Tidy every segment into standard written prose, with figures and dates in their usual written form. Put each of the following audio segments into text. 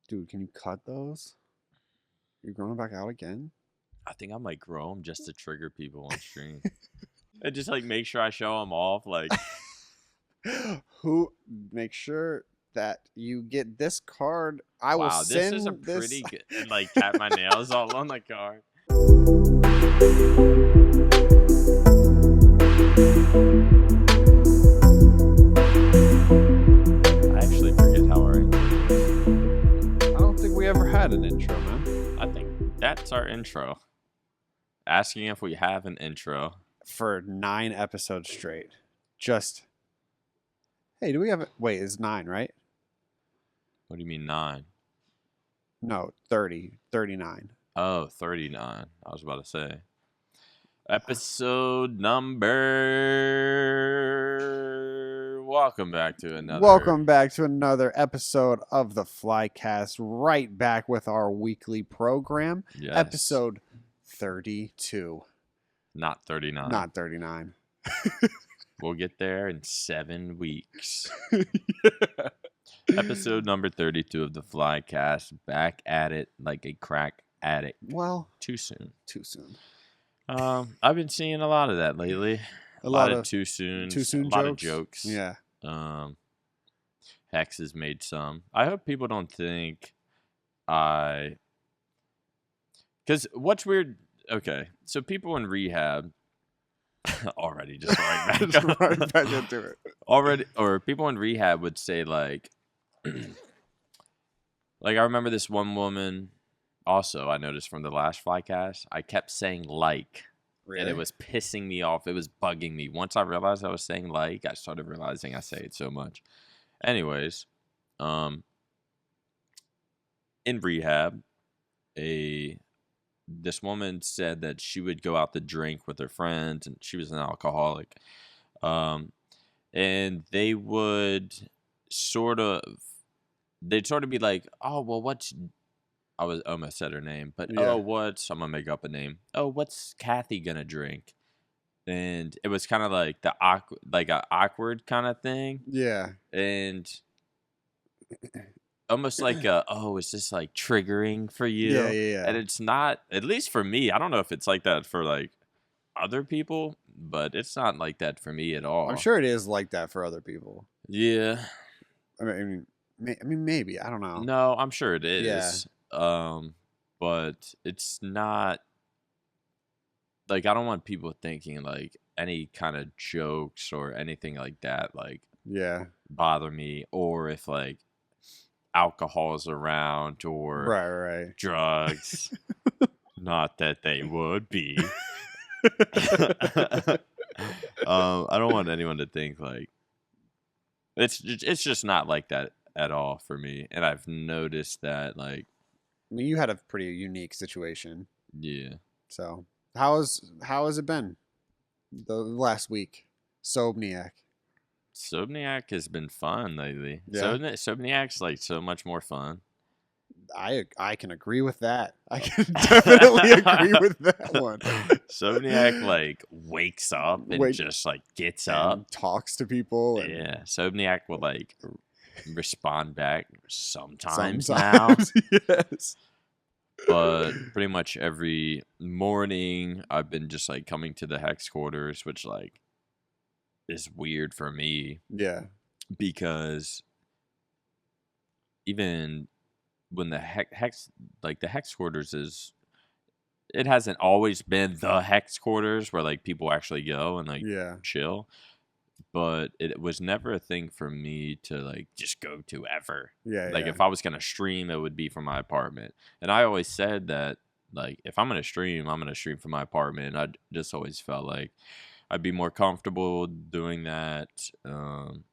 Dude, can you cut those? You're growing back out again? I think I might grow them just to trigger people on stream. And just like make sure I show them off. Like, Who make sure that you get this card. I will wow, this send is a this. pretty good. And like tap my nails all on the card. I actually forget how our intro is. I don't think we ever had an intro, man. I think that's our intro. Asking if we have an intro. For 9 episodes straight. Just, hey, do we have it? Wait, it's 9, right? What do you mean 9? No, 30, 39. Oh, 39. I was about to say. Episode number. Welcome back to another episode of the Flycast. Right back with our weekly program. Yes. Episode 32. Not 39. Not 39. We'll get there in 7 weeks. Episode number 32 of the Flycast. Back at it like a crack addict. Well, Too soon. too soon. I've been seeing a lot of that lately. A lot of too soon. Too soon a jokes. lot of jokes. Yeah. Hecz has made some. I hope people don't think because what's weird. Okay, so people in rehab already just right back, Just right back into it. already, or people in rehab would say like I remember this one woman. Also, I noticed from the last Flycast, I kept saying like. Really? And it was pissing me off. It was bugging me. Once I realized I was saying like, I started realizing I say it so much. Anyways, in rehab, this woman said that she would go out to drink with her friends, and she was an alcoholic. And they'd sort of be like, oh, well, I almost said her name, but Yeah. I'm gonna make up a name. Oh, what's Kathy gonna drink? And it was kind of like an awkward kind of thing, Yeah. and almost like is this like triggering for you? Yeah. And it's not, at least for me. I don't know if it's like that for like other people, but it's not like that for me at all. I'm sure it is like that for other people. Yeah. I mean, maybe. I don't know. No, I'm sure it is. Yeah. But it's not like, I don't want people thinking like any kind of jokes or anything like that like Yeah. bother me, or if like alcohol is around or Right. drugs. Not that they would be. I don't want anyone to think like it's just not like that at all for me, and I've noticed that like. I mean, you had a pretty unique situation. Yeah. So, how has it been the last week? MaNiaC has been fun lately. Yeah. MaNiac's like so much more fun. I can agree with that. I can definitely agree with that one. MaNiac like wakes up and just like gets up, and talks to people. And yeah. MaNiac will like respond back sometimes now. Yes. But pretty much every morning I've been just like coming to the Heczquarters, which like is weird for me. Yeah. Because even when the Heczquarters it hasn't always been the Heczquarters where like people actually go and like chill. But it was never a thing for me to like just go to ever. Yeah. Like if I was gonna stream, it would be from my apartment. And I always said that like if I'm gonna stream from my apartment. I just always felt like I'd be more comfortable doing that.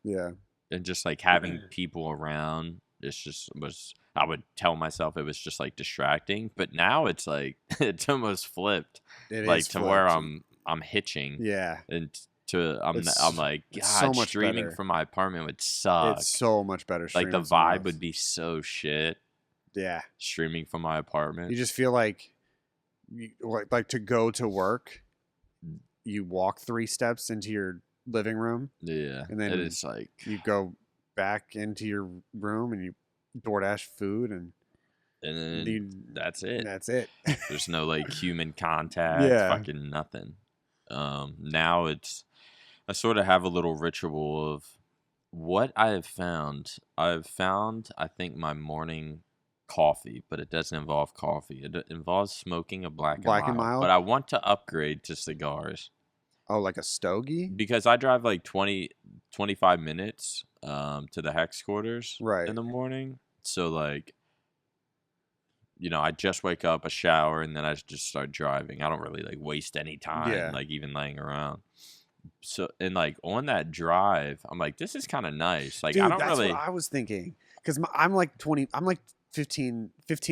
Yeah. And just like having people around, I would tell myself it was just like distracting. But now it's like it's almost flipped. It like is to flipped. where I'm hitching. Yeah. And I'm like, God, so much streaming better. from my apartment would suck. It's so much better. Like the streaming somewhere vibe else. would be so shit. Yeah. Streaming from my apartment. You just feel like to go to work, you walk 3 steps into your living room. Yeah. And then it's like you go back into your room and you DoorDash food and and then that's it. That's it. There's no like human contact, Yeah. fucking nothing. Now I sort of have a little ritual of what I have found. I've found, I think, my morning coffee, but it doesn't involve coffee. It involves smoking a black and mild. But I want to upgrade to cigars. Oh, like a stogie? Because I drive like 25 minutes to the Heczquarters in the morning. So like, you know, I just wake up, a shower, and then I just start driving. I don't really like waste any time, like even laying around. So, and like on that drive, I'm like, this is kind of nice. Like, dude, I don't that's really. What I was thinking, because I'm like 15,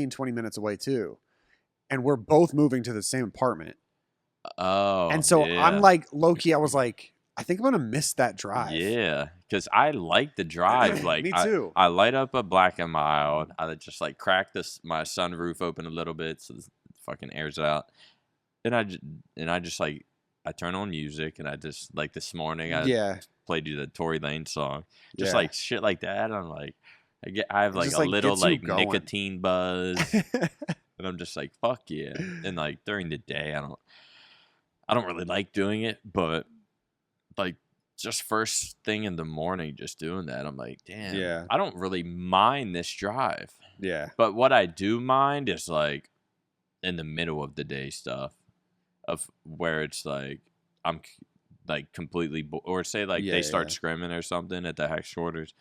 20 minutes away too, and we're both moving to the same apartment. Oh, and so I'm like low key. I was like, I think I'm gonna miss that drive. Yeah, because I like the drive. Like, me too. I light up a black and mild. I just like crack my sunroof open a little bit so the fucking air's out, and I just like I turn on music, and I just like this morning I played you the Tory Lanez song, just like shit like that. I'm like, I have like a little like nicotine buzz, and I'm just like fuck yeah. And like during the day, I don't really like doing it, but like just first thing in the morning, just doing that, I'm like, damn, I don't really mind this drive. Yeah. But what I do mind is like in the middle of the day stuff of where it's like I'm like completely or say like they start screaming or something at the Heczquarters.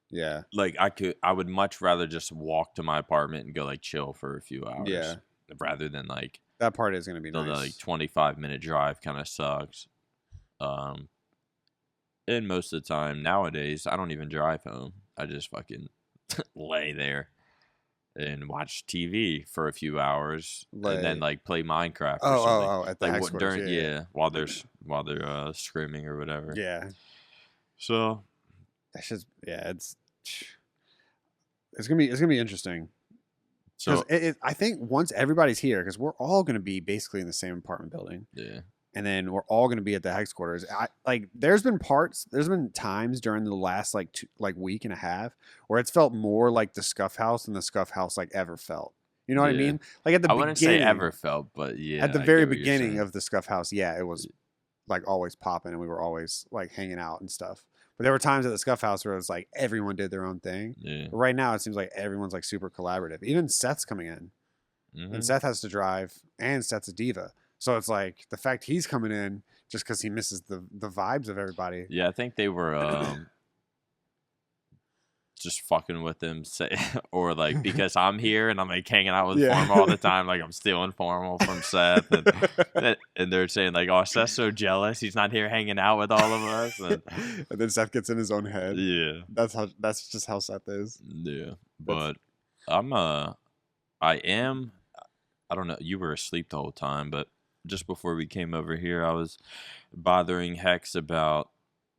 Yeah. Like I would much rather just walk to my apartment and go like chill for a few hours. Yeah. Rather than like that part is gonna be nice. The like 25-minute drive kind of sucks. And most of the time nowadays, I don't even drive home. I just fucking lay there and watch TV for a few hours, and then like play Minecraft or something. At the like during while they're screaming or whatever. Yeah. So that's just it's gonna be interesting. So I think once everybody's here, because we're all gonna be basically in the same apartment building. Yeah. And then we're all going to be at the Heczquarters. There's been times during the last week and a half where it's felt more like the Scuff House than the Scuff House like ever felt. You know what I mean? Like at the beginning, I wouldn't say ever felt, but yeah. At the very beginning of the Scuff House, it was like always popping, and we were always like hanging out and stuff. But there were times at the Scuff House where it was like everyone did their own thing. Yeah. But right now, it seems like everyone's like super collaborative. Even Seth's coming in, and Seth has to drive, and Seth's a diva. So it's like the fact he's coming in just because he misses the vibes of everybody. Yeah, I think they were just fucking with him, or like because I'm here and I'm like hanging out with Formal all the time, like I'm stealing Formal from Seth, and they're saying like, "Oh, Seth's so jealous, he's not here hanging out with all of us." And then Seth gets in his own head. Yeah, that's just how Seth is. Yeah, but I am. I don't know. You were asleep the whole time, but just before we came over here, I was bothering Hecz about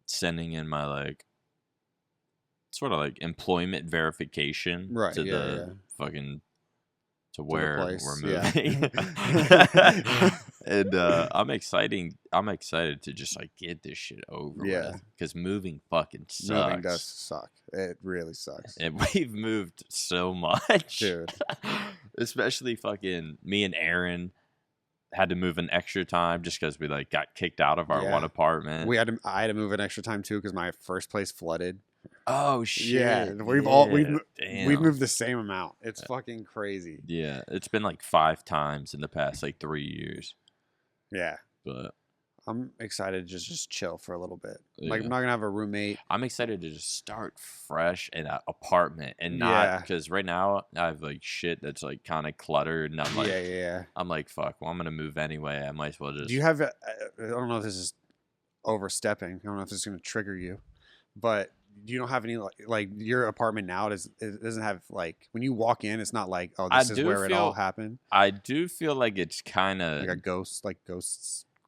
sending in my like sort of like employment verification to the fucking to where we're moving. And I'm excited to just like get this shit over with, because moving fucking sucks. Moving does suck. It really sucks. And we've moved so much, dude. Especially fucking me and Aaron had to move an extra time just because we like got kicked out of our one apartment. I had to move an extra time too because my first place flooded. Oh shit! Yeah, we've moved the same amount. It's fucking crazy. Yeah, it's been like 5 times in the past like 3 years. Yeah, but I'm excited to just chill for a little bit. Like I'm not gonna have a roommate. I'm excited to just start fresh in an apartment and not because right now I have like shit that's like kind of cluttered, and I'm like, I'm like, fuck. Well, I'm gonna move anyway. I might as well just. Do you have? I don't know if this is overstepping. I don't know if this is gonna trigger you, but you don't have any like your apartment now it doesn't have like when you walk in, it's not like, oh, this is where it all happened. I do feel like it's kind of like a ghost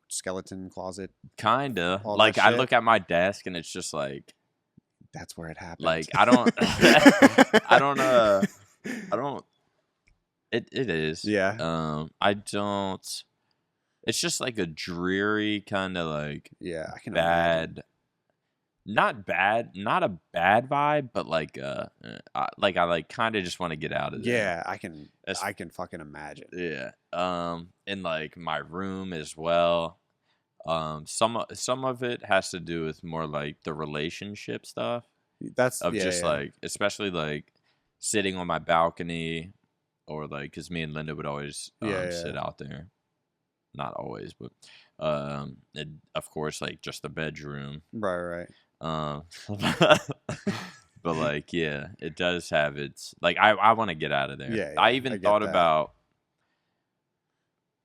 skeleton closet, kind of like I look at my desk and it's just like that's where it happened. Like I don't it is I don't, it's just like a dreary kind of like I can bad imagine. not bad, not a bad vibe, but like I like kind of just want to get out of there. Yeah, As- I can fucking imagine. Yeah. In like my room as well. Some of it has to do with more like the relationship stuff That's of yeah, just yeah. like, especially like sitting on my balcony, or like, because me and Linda would always Yeah, sit yeah. out there. Not always, but and of course, like just the bedroom. Right, right. Um, but like, yeah, it does have its like. I want to get out of there. Yeah, I yeah. even I get thought that. about,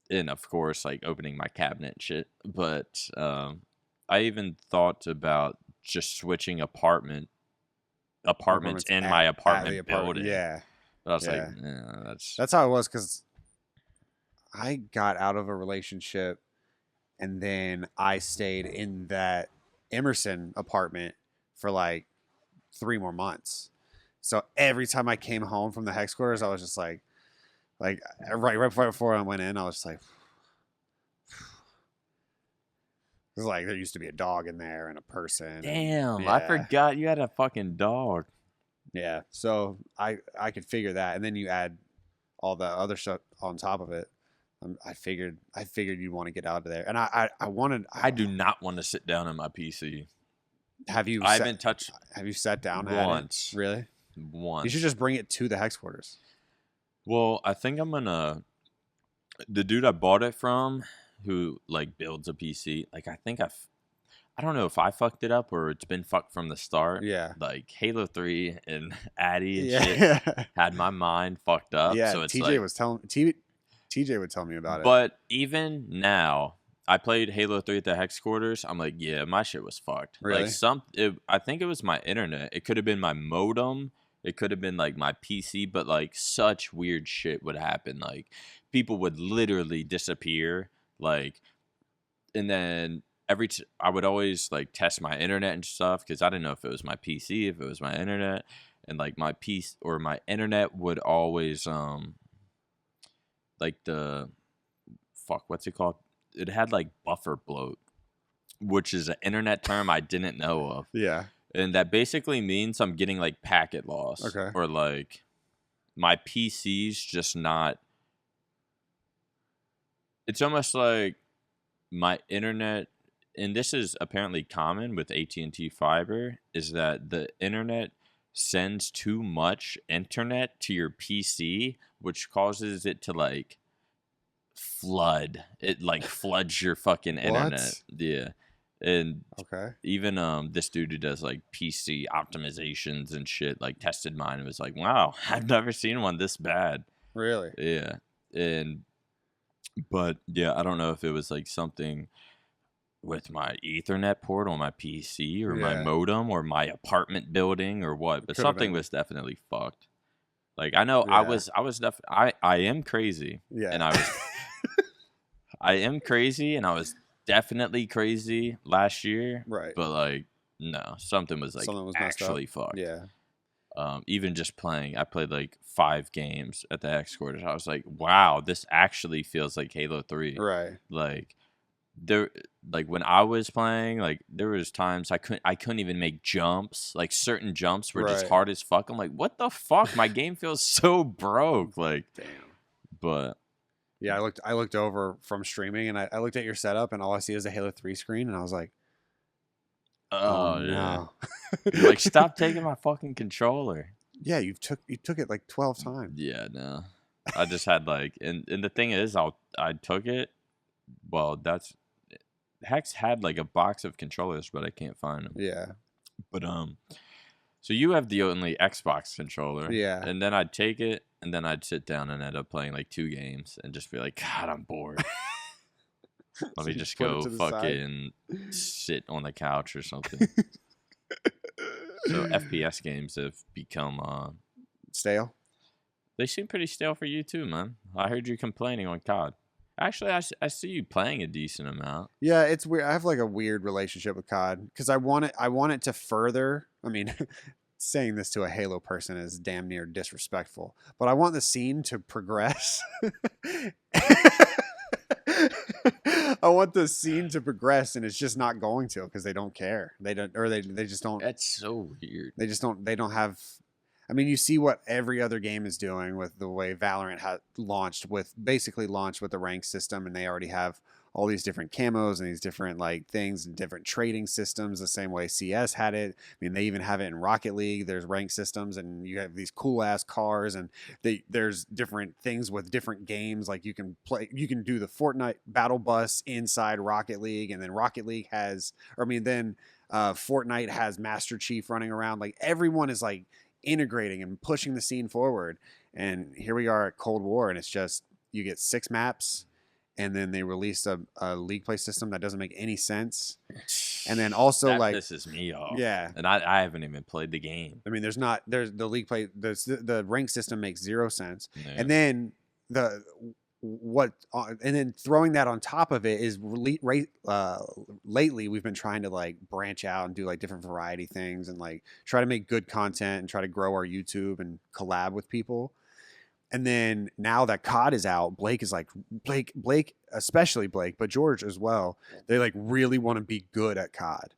and of course, like opening my cabinet and shit. But I even thought about just switching apartments in my At the apartment apartment. building. Yeah, But I was like, yeah. nah, That's how it was because I got out of a relationship and then I stayed in that Emerson apartment for like 3 more months. So every time I came home from the Heczquarters, I was just like right before I went in, I was just like, it was like there used to be a dog in there and a person. damn, And I yeah, forgot you had a fucking dog. yeah. So I could figure that, and then you add all the other stuff on top of it. I figured you'd want to get out of there, and I wanted. I do not want to sit down on my PC. Have you I haven't touched have you sat down once. at it? Really? Once. You should just bring it to the Heczquarters. Well, I think I'm gonna. The dude I bought it from, who like builds a PC, like I don't know if I fucked it up or it's been fucked from the start. Yeah. Like Halo 3 and Addy and shit Yeah. had my mind fucked up. Yeah. So it's TJ like, was telling TJ would tell me about it. but even now, I played Halo 3 at the Heczquarters. I'm like, yeah, my shit was fucked. Really? Like I think it was my internet. It could have been my modem. It could have been like my PC, but like such weird shit would happen. Like people would literally disappear. Like, and then I would always like test my internet and stuff because I didn't know if it was my PC, if it was my internet, and like my PC or my internet would always like the fuck, what's it called? It had like buffer bloat, which is an internet term I didn't know of. Yeah. And that basically means I'm getting like packet loss. Okay. Or like my PC's just not. It's almost like my internet, and this is apparently common with AT&T fiber, is that the internet sends too much internet to your PC, which causes it to like flood. It like floods your fucking internet. Yeah. And Okay. even this dude who does like PC optimizations and shit like tested mine and was like, wow, I've never seen one this bad. Really? Yeah. But yeah, I don't know if it was like something with my Ethernet port on my PC or my Yeah. modem or my apartment building or what, but Could've something been. was definitely fucked. Like I know Yeah. I was definitely I am crazy. Yeah. And I am crazy and I was definitely crazy last year. Right. But like no, something was like Something was messed up. actually fucked. Yeah. Even just playing, I played like 5 games at the Heczquarters. I was like, wow, this actually feels like Halo 3. Right. Like there, like when I was playing, like there was times I couldn't even make jumps. Like certain jumps were just Right. hard as fuck. I'm like, what the fuck? My game feels so broke. Like, Damn. but Yeah, I looked over from streaming and I looked at your setup and all I see is a Halo 3 screen and I was like, oh yeah, no. you're like, stop taking my fucking controller. Yeah, you took it like 12 times. Yeah, no. I just had like, and the thing is, I took it. Well, that's Hecz had like a box of controllers, but I can't find them. Yeah. But so you have the only Xbox controller. Yeah. And then I'd take it, and then I'd sit down and end up playing like 2 games, and just be like, God, I'm bored. Let So me you just put it go to the side? fucking sit on the couch or something. So FPS games have become Stale? they seem pretty stale for you too, man. I heard you complaining on COD. Actually, I see you playing a decent amount. Yeah, it's weird. I have like a weird relationship with COD because I want it to further. I mean, saying this to a Halo person is damn near disrespectful, but I want the scene to progress. I want the scene to progress, and it's just not going to because they don't care. They don't, or they just don't. That's so weird. They just don't. They don't have. I mean, you see what every other game is doing with the way Valorant has basically launched with the rank system, and they already have all these different camos and these different like things and different trading systems. The same way CS had it. I mean, they even have it in Rocket League. There's rank systems, and you have these cool ass cars, and there's different things with different games. Like you can do the Fortnite battle bus inside Rocket League, and then Rocket League has, or I mean, then Fortnite has Master Chief running around. Like everyone is like integrating and pushing the scene forward, and here we are at Cold War, and it's just you get 6 maps, and then they released a league play system that doesn't make any sense, and then also that like pisses me off. Yeah, and I haven't even played the game. I mean, there's the league play, the rank system makes 0 sense, Yeah. and then and then throwing that on top of it is lately we've been trying to like branch out and do like different variety things and like try to make good content and try to grow our YouTube and collab with people. And then now that COD is out, Blake, especially Blake, but George as well, they like really want to be good at COD.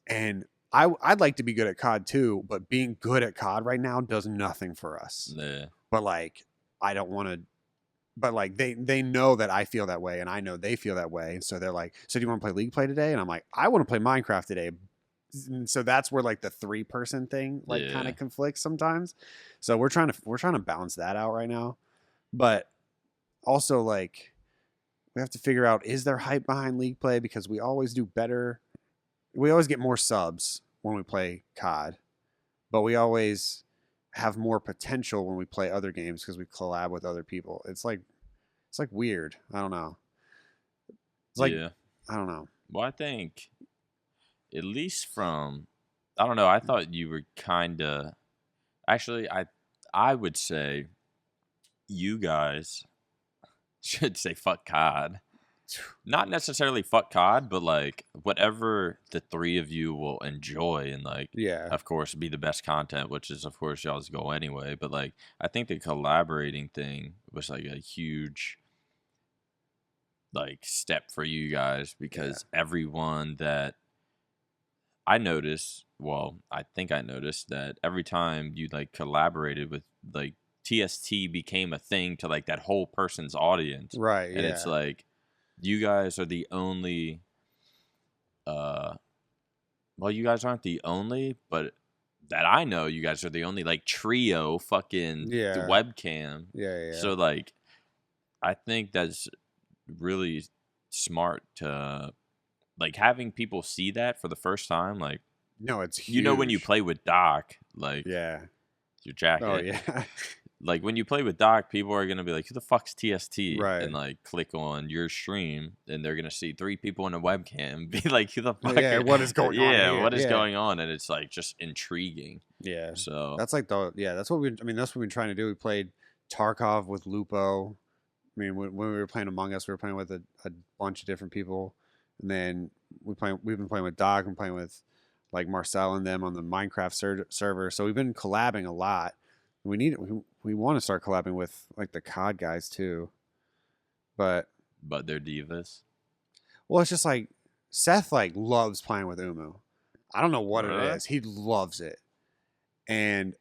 And I'd like to be good at COD too, but being good at COD right now does nothing for us. Yeah. But like, I don't want to. But like they know that I feel that way, and I know they feel that way, and so they're like, "So do you want to play League play today?" And I'm like, "I want to play Minecraft today." And so that's where like the 3-person thing like kind of conflicts sometimes. So we're trying to balance that out right now, but also like we have to figure out, is there hype behind League play, because we always do better. We always get more subs when we play COD, but we always have more potential when we play other games because we collab with other people. It's like weird. I don't know. It's like, I don't know. Well, I think at least from, I don't know, I thought you were kind of, actually, I would say you guys should say fuck COD. Not necessarily fuck COD, but like whatever the 3 of you will enjoy and like, of course, be the best content, which is of course y'all's goal anyway. But like, I think the collaborating thing was like a huge like step for you guys, because everyone that I noticed, well, I think I noticed that every time you like collaborated with like TST became a thing to like that whole person's audience, right? And it's like, you guys are the only, well, you guys aren't the only, but that I know, you guys are the only like trio fucking webcam. Yeah. So like, I think that's really smart to like having people see that for the first time. Like, no, it's huge. You know, when you play with Doc, like, your jacket. Oh yeah. Like when you play with Doc, people are gonna be like, "Who the fuck's TST?" Right. And like click on your stream, and they're gonna see 3 people in a webcam, be like, "Who the fuck?" Yeah, what is going on? Yeah, what is going on? And it's like just intriguing. Yeah. So that's like that's what that's what we've been trying to do. We played Tarkov with Lupo. I mean, when we were playing Among Us, we were playing with a bunch of different people, and then we've been playing with Doc and playing with like Marcel and them on the Minecraft server. So we've been collabing a lot. We want to start collabing with like the COD guys too, but they're divas. Well, it's just like Seth like loves playing with Umu. I don't know what it is. He loves it, and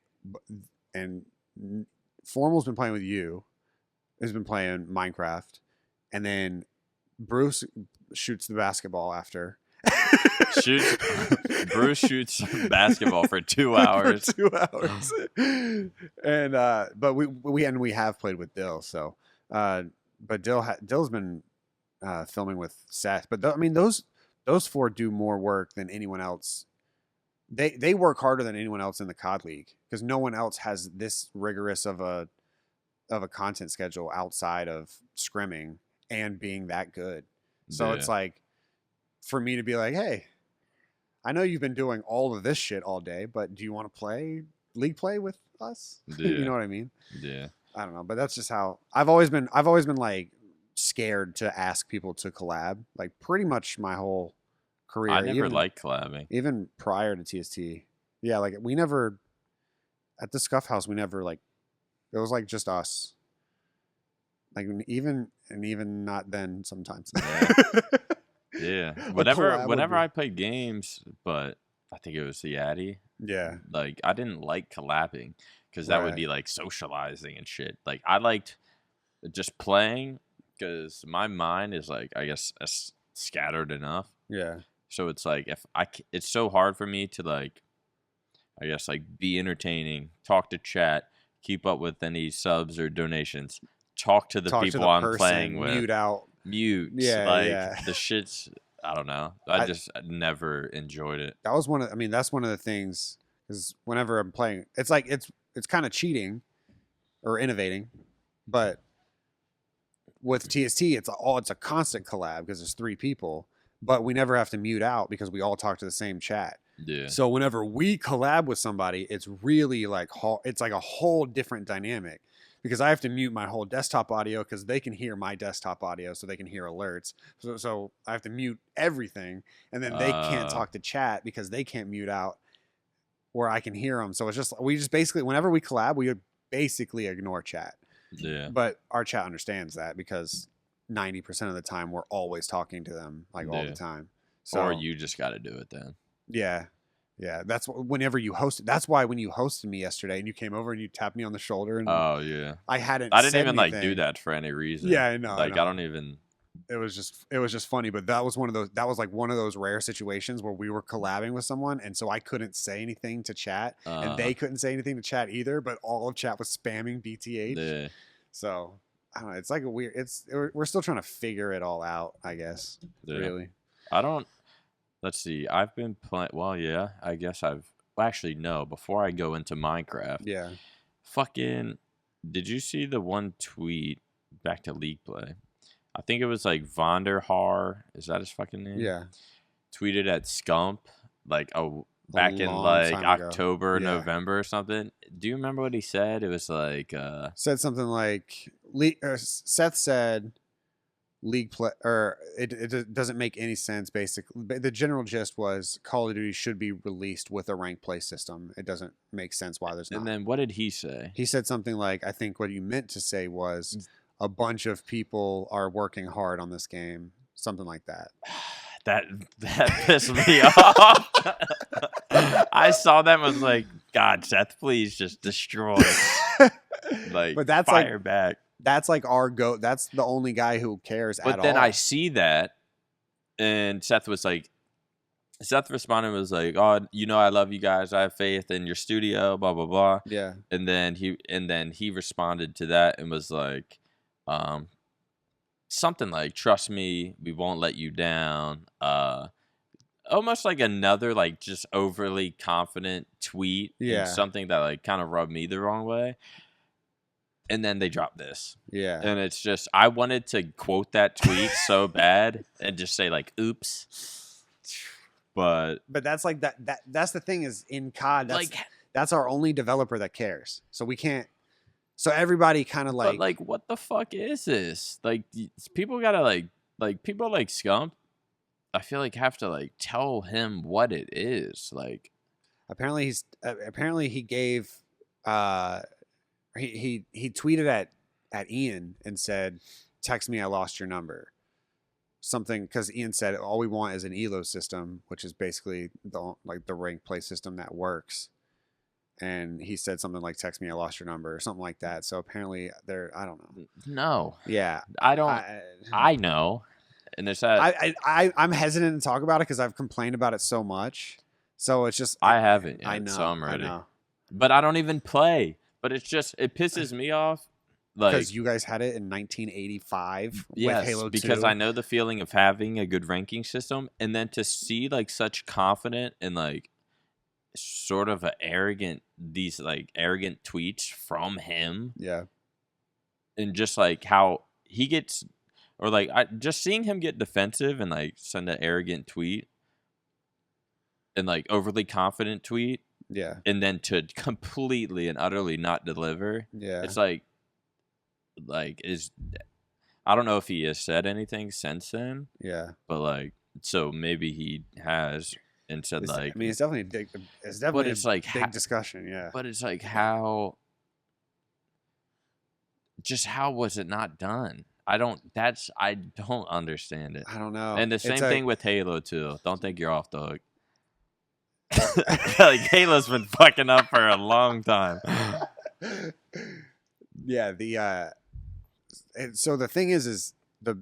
Formal's been playing with you. Has been playing Minecraft, and then Bruce shoots the basketball after. Bruce shoots basketball for 2 hours. For 2 hours. And but we have played with Dill, so but Dill's been filming with Seth. But I mean those 4 do more work than anyone else. They work harder than anyone else in the COD League, because no one else has this rigorous of a content schedule outside of scrimming and being that good. So it's like, for me to be like, hey, I know you've been doing all of this shit all day, but do you want to play League play with us? You know what I mean? Yeah. I don't know, but that's just how I've always been like scared to ask people to collab, like pretty much my whole career. I never liked collabing. Even prior to TST. Yeah, like we never, at the Scuff House, we never like, it was like just us. Like even not then sometimes. Yeah. Yeah. A Whenever collab would be- I played games, but I think it was the Addy. Yeah. Like I didn't like collabing because that would Right. be like socializing and shit. Like I liked just playing because my mind is like I guess scattered enough. Yeah. So it's like it's so hard for me to like I guess like be entertaining, talk to chat, keep up with any subs or donations, talk to the Talk to people the I'm person, playing with, mute out. mute. Yeah, Like yeah. the shit's I don't know. I just never enjoyed it. That was one of. I mean, that's one of the things. Because whenever I'm playing, it's like it's kind of cheating, or innovating, but with TST, it's a constant collab because there's 3 people, but we never have to mute out because we all talk to the same chat. Yeah. So whenever we collab with somebody, it's really like it's like a whole different dynamic because I have to mute my whole desktop audio because they can hear my desktop audio, so they can hear alerts. So I have to mute everything, and then they can't talk to chat because they can't mute out where I can hear them. So it's just we just basically whenever we collab, we would basically ignore chat. Yeah. But our chat understands that because 90% of the time we're always talking to them like all the time. So or you just got to do it then. yeah. Yeah, that's whenever you hosted. That's why when you hosted me yesterday and you came over and you tapped me on the shoulder and Oh yeah. I didn't even anything. like do that for any reason. Yeah, I know. Like I don't even. It was just funny, but that was one of those. That was like one of those rare situations where we were collabing with someone, and so I couldn't say anything to chat, and they couldn't say anything to chat either. But all of chat was spamming BTH. Yeah. So I don't know. It's like a weird. We're still trying to figure it all out. I guess. Yeah. Really. I don't. Let's see. I've been playing. Well, yeah. I guess I've. Well, actually, no. Before I go into Minecraft. Yeah. Fucking. Did you see the one tweet back to League Play? I think it was like Vonderhaar. Is that his fucking name? Yeah. Tweeted at Scump like back in like October, Yeah. November or something. Do you remember what he said? It was like said something like Seth said League Play or it doesn't make any sense. Basically, the general gist was Call of Duty should be released with a ranked play system. It doesn't make sense why there's not. And then what did he say? He said something like, I think what you meant to say was a bunch of people are working hard on this game. Something like that. That pissed me off. I saw that and was like, God, Seth, please just destroy. Like, but that's fire like, back. That's like our goat. That's the only guy who cares but at all. But then I see that, and Seth responded was like, oh, I love you guys. I have faith in your studio, blah, blah, blah. Yeah. And then he responded to that and was like, something like, trust me, we won't let you down. Almost like another like just overly confident tweet. Yeah. And something that like kind of rubbed me the wrong way. And then they dropped this. Yeah. And it's just, I wanted to quote that tweet so bad and just say like, oops. But that's like that's the thing is in COD, that's our only developer that cares. So we can't. So everybody kind of like. But like, what the fuck is this? Like, people gotta like people like Scump. I feel like have to like tell him what it is. Like, apparently he gave he tweeted at Ian and said, "Text me, I lost your number." Something because Ian said all we want is an ELO system, which is basically the ranked play system that works. And he said something like, "Text me, I lost your number," or something like that. So apparently, I don't know. No. Yeah, I don't. I know, and it's that I'm hesitant to talk about it because I've complained about it so much. So it's just I haven't yet, I know. So I'm ready. I know. But I don't even play. But it's just it pisses me off. Like, because you guys had it in 1985 yes, with Halo 2. Because I know the feeling of having a good ranking system, and then to see like such confident and like sort of arrogant tweets from him. Yeah. And just like how he gets, or like just seeing him get defensive and like send an arrogant tweet and like overly confident tweet. Yeah. And then to completely and utterly not deliver. Yeah. It's like I don't know if he has said anything since then. Yeah. But like, so maybe he has and said it's definitely a big discussion. Yeah. But it's like how just how was it not done? I don't understand it. I don't know. And the same thing with Halo too. Don't think you're off the hook. Like Halo's been fucking up for a long time. Yeah, so the thing is the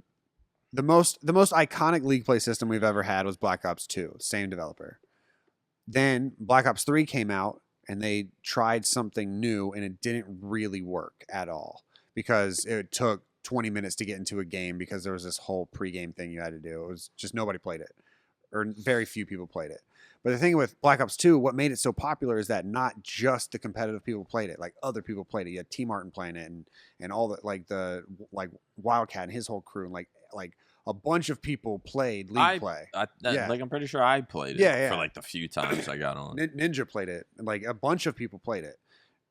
most iconic League play system we've ever had was Black Ops 2, same developer. Then Black Ops 3 came out and they tried something new and it didn't really work at all because it took 20 minutes to get into a game because there was this whole pregame thing you had to do. It was just nobody played it, or very few people played it. But the thing with Black Ops 2, what made it so popular is that not just the competitive people played it, like other people played it. You had T Martin playing it and all the like Wildcat and his whole crew and like a bunch of people played League play. Like I'm pretty sure I played it for like the few times I got on. Ninja played it. Like a bunch of people played it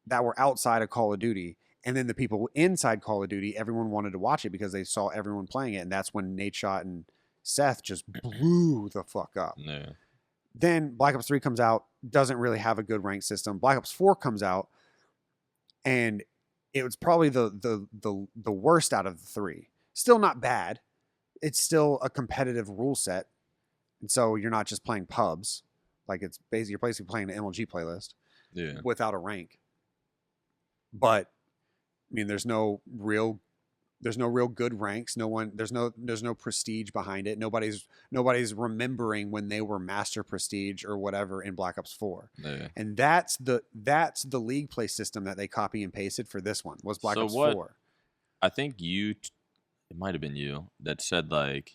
that were outside of Call of Duty. And then the people inside Call of Duty, everyone wanted to watch it because they saw everyone playing it. And that's when Nate Shot and Seth just blew the fuck up. Yeah. Then Black Ops 3 comes out, doesn't really have a good rank system. Black Ops 4 comes out, and it was probably the worst out of the three. Still not bad. It's still a competitive rule set. And so you're not just playing pubs. Like you're basically playing the MLG playlist without a rank. But I mean, there's no real good ranks. There's no prestige behind it. Nobody's remembering when they were master prestige or whatever in Black Ops 4. Yeah. And that's the League play system that they copy and pasted for this one was Black Ops 4. I think it might have been you that said like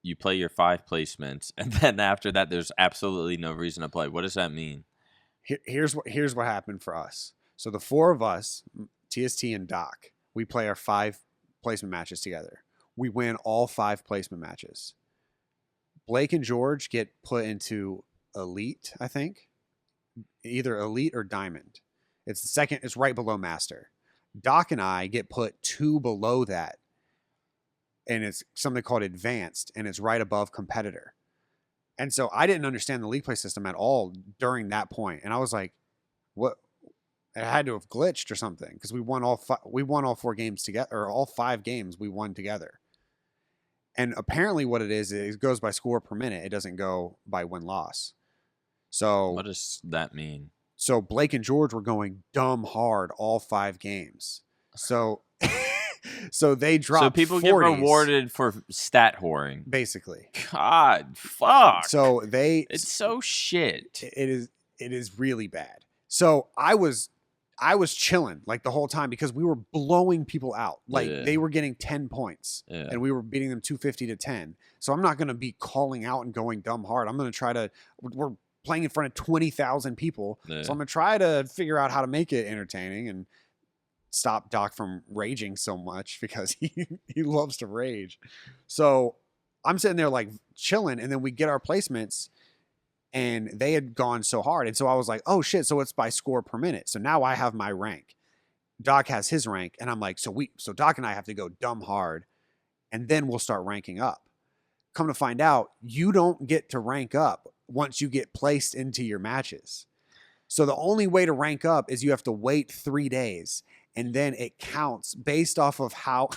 you play your 5 placements and then after that there's absolutely no reason to play. What does that mean? Here's what happened for us. So the 4 of us, TST and Doc, we play our 5 placement matches together. We win all 5 placement matches. Blake and George get put into Elite, I think. Either Elite or Diamond. It's right below Master. Doc and I get put 2 below that. And it's something called Advanced, and it's right above Competitor. And so I didn't understand the League play system at all during that point. And I was like, what? It had to have glitched or something because we won all 4 games together, or all 5 games we won together. And apparently what it is, it goes by score per minute. It doesn't go by win-loss. So what does that mean? So Blake and George were going dumb hard all 5 games. So so they dropped. So people 40s, get rewarded for stat whoring, basically. God, fuck. So it's so shit. It is really bad. So I was chilling like the whole time because we were blowing people out. Like they were getting 10 points and we were beating them 250 to 10. So I'm not going to be calling out and going dumb hard. I'm going to try we're playing in front of 20,000 people. So I'm going to try to figure out how to make it entertaining and stop Doc from raging so much because he loves to rage. So I'm sitting there like chilling, and then we get our placements and they had gone so hard. And so I was like, oh shit. So it's by score per minute. So now I have my rank. Doc has his rank. And I'm like, so Doc and I have to go dumb hard and then we'll start ranking up. Come to find out, you don't get to rank up once you get placed into your matches. So the only way to rank up is you have to wait 3 days, and then it counts based off of how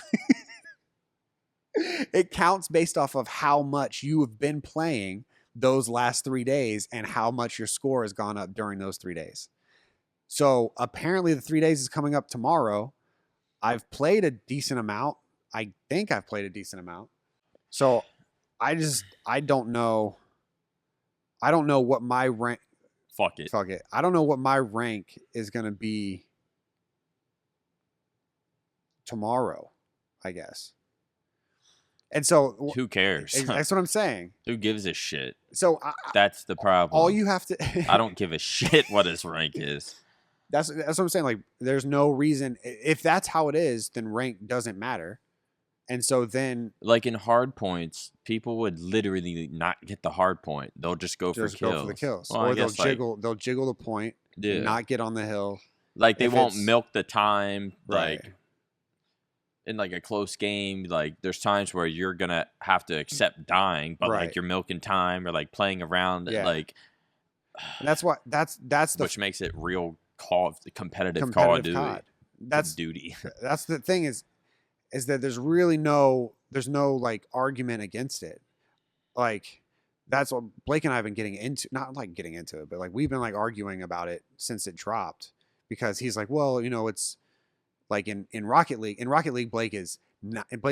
much you have been playing those last 3 days and how much your score has gone up during those 3 days. So apparently the 3 days is coming up tomorrow. I've played a decent amount. I think I've played a decent amount. So I don't know. I don't know what my rank. Fuck it. I don't know what my rank is going to be tomorrow, I guess. And so who cares? That's what I'm saying. Who gives a shit? So that's the problem. All you have to I don't give a shit what his rank is. That's what I'm saying. Like, there's no reason. If that's how it is, then rank doesn't matter. And so then, like in hard points, people would literally not get the hard point. They'll just go for kills. Go for the kills, well, or they'll jiggle the point, not get on the hill. Like they won't milk the time. Right. Like in like a close game, like there's times where you're gonna have to accept dying, but like you're milking time or like playing around. Like and that's what that's the which makes it real competitive Call of Duty. that's duty. that's the thing is that there's really no like argument against it. Like that's what Blake and I have been getting into, not like getting into it, but like we've been like arguing about it since it dropped, because he's like, well, you know, it's like in Rocket League, Blake's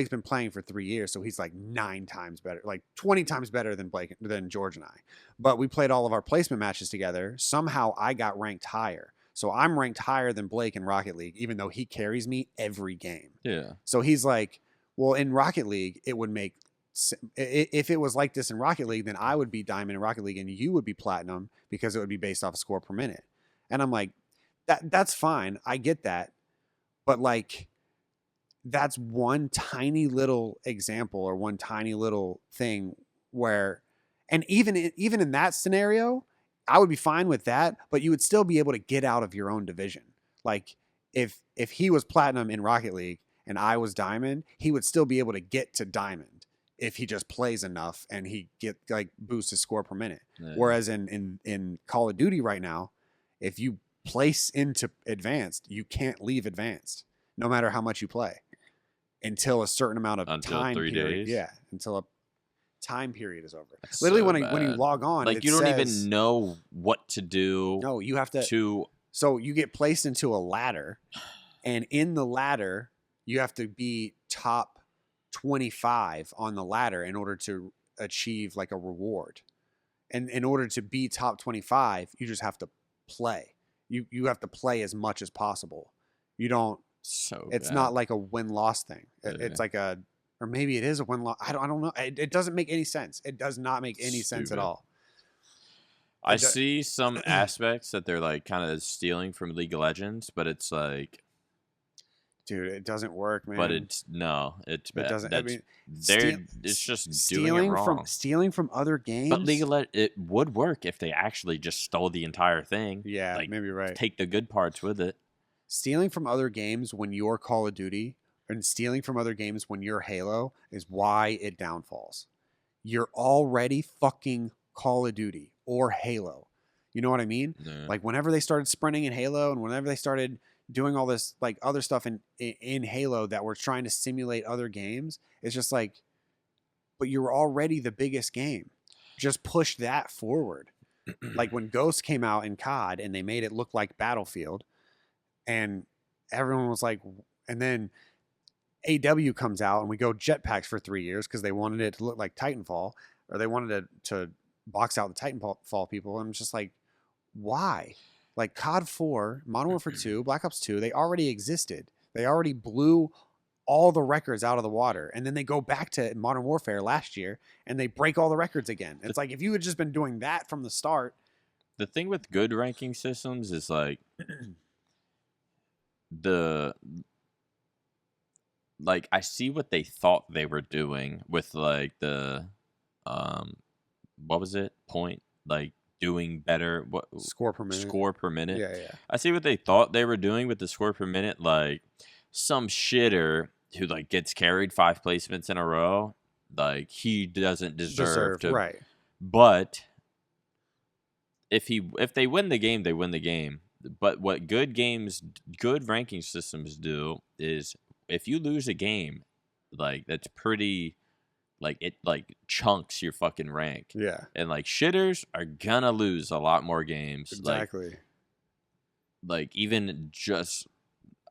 been playing for 3 years, so he's like 9 times better, like 20 times better than George and I. But we played all of our placement matches together. Somehow I got ranked higher. So I'm ranked higher than Blake in Rocket League, even though he carries me every game. Yeah. So he's like, well, in Rocket League, it would make, if it was like this in Rocket League, then I would be diamond in Rocket League and you would be platinum, because it would be based off of score per minute. And I'm like, that's fine. I get that. But like, that's one tiny little example or one tiny little thing where, and even in that scenario, I would be fine with that, but you would still be able to get out of your own division. Like if he was platinum in Rocket League and I was diamond, he would still be able to get to diamond if he just plays enough and he boosts his score per minute. Yeah. Whereas in Call of Duty right now, if you place into advanced, you can't leave advanced no matter how much you play until a certain amount of time 3 period. days. Yeah, until a time period is over. That's literally so when you bad. log on, like you don't even know what to do. No, you have to. So you get placed into a ladder, and in the ladder you have to be top 25 on the ladder in order to achieve like a reward. And in order to be top 25, you just have to play. You have to play as much as possible. You don't. So it's bad. Not like a win-loss thing. Yeah. It's like a, or maybe it is a win-loss. I don't know. It doesn't make any sense. It does not make any sense at all. I see some aspects that they're like kind of stealing from League of Legends, but it's like, dude, it doesn't work, man. But it's bad. It doesn't. I mean, it's just doing it wrong. Stealing from other games. But League of Legends, it would work if they actually just stole the entire thing. Yeah, like, maybe you're right. Take the good parts with it. Stealing from other games when you're Call of Duty and stealing from other games when you're Halo is why it downfalls. You're already fucking Call of Duty or Halo. You know what I mean? Yeah. Like whenever they started sprinting in Halo and whenever they started doing all this like other stuff in Halo that were trying to simulate other games, it's just like, but you're already the biggest game. Just push that forward. Like when Ghost came out in COD and they made it look like Battlefield, and everyone was like, and then AW comes out and we go jetpacks for 3 years because they wanted it to look like Titanfall, or they wanted to box out the Titanfall people. And I'm just like, why? Like COD 4, Modern Warfare 2, Black Ops 2, they already existed. They already blew all the records out of the water. And then they go back to Modern Warfare last year and they break all the records again. It's like, if you had just been doing that from the start. The thing with good ranking systems is like, I see what they thought they were doing with like the what was it? Point, like doing better, what score per minute. Yeah. I see what they thought they were doing with the score per minute. Like some shitter who like gets carried 5 placements in a row, like he doesn't deserve to. Right. But if they win the game, they win the game. But what good ranking systems do is if you lose a game, like that's pretty, like it like chunks your fucking rank. Yeah. And like shitters are gonna lose a lot more games. Exactly. Like even just,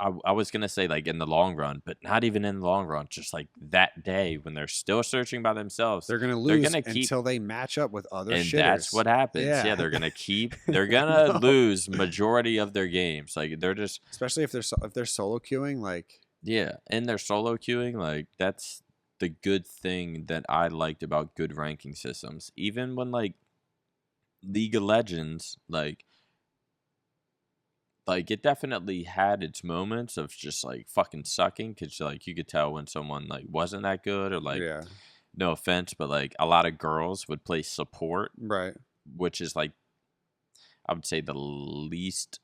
I was gonna say like in the long run, but not even in the long run. Just like that day when they're still searching by themselves, they're gonna lose until they match up with other shitters. And that's what happens. Yeah, they're gonna lose majority of their games. Like they're just, especially if they're solo queuing, like yeah, and they're solo queuing. Like that's the good thing that I liked about good ranking systems. Even when like League of Legends, like it definitely had its moments of just like fucking sucking, because like you could tell when someone like wasn't that good, or like, yeah, no offense, but like a lot of girls would play support, right, which is like, I would say the least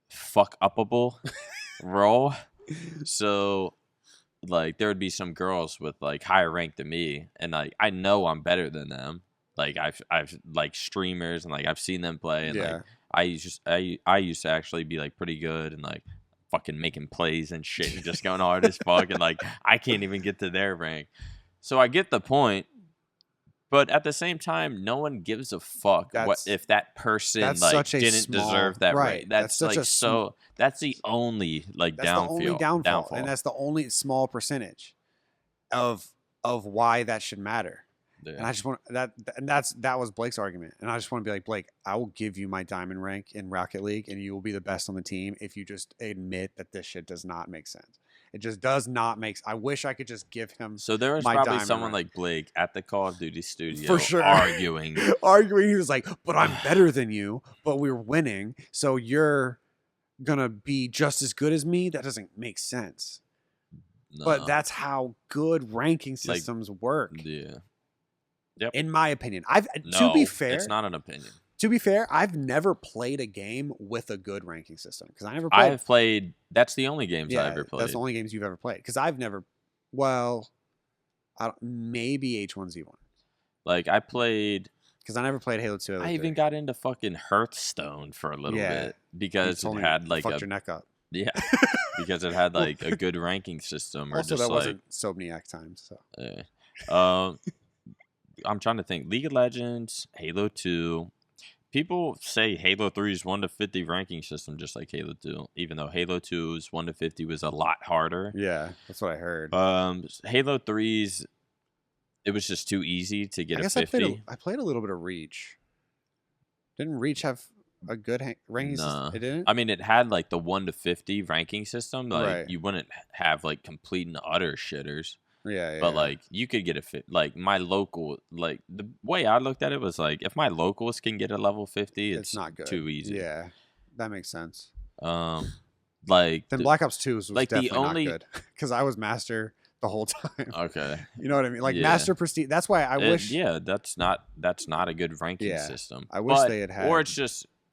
fuck upable role. So like there would be some girls with like higher rank than me, and like I know I'm better than them. Like I've like streamers, and like I've seen them play, and like I used to actually be like pretty good and like fucking making plays and shit and just going hard as fuck, and like I can't even get to their rank. So I get the point, but at the same time, no one gives a fuck what if that person like didn't deserve that rank. That's like that's the only like downfall, and that's the only small percentage of why that should matter. Yeah. And I just want that was Blake's argument. And I just want to be like, Blake, I will give you my diamond rank in Rocket League and you will be the best on the team if you just admit that this shit does not make sense. It just does not make I wish I could just give him. So there was probably someone like Blake at the Call of Duty studio for sure arguing. He was like, but I'm better than you, but we're winning. So you're going to be just as good as me. That doesn't make sense. No. But that's how good ranking systems work. Yeah. Yep. In my opinion, to be fair, it's not an opinion. To be fair, I've never played a game with a good ranking system because I've played. That's the only games I ever played. That's the only games you've ever played because I've never. Well, maybe H1Z1. Like I played because I never played Halo 2. I even got into fucking Hearthstone for a little bit because it had like fucked your neck up. Yeah, because it had like a good ranking system. Or also, just that wasn't so MaNiaC times. So yeah. I'm trying to think. League of Legends, Halo 2. People say Halo 3's 1 to 50 ranking system, just like Halo 2. Even though Halo 2's 1 to 50 was a lot harder. Yeah, that's what I heard. Halo 3's, it was just too easy to get a 50. I played a little bit of Reach. Didn't Reach have a good ranking system? It didn't. I mean, it had like the 1 to 50 ranking system. Like you wouldn't have like complete and utter shitters. Yeah, but like you could get a fit. Like my local, like the way I looked at it was like if my locals can get a level 50, it's not good. Too easy. Yeah, that makes sense. Like then Black Ops 2 was like definitely not good because I was master the whole time. Okay, you know what I mean? Like master prestige. That's why I wish. Yeah, that's not a good ranking system. I wish they had. Or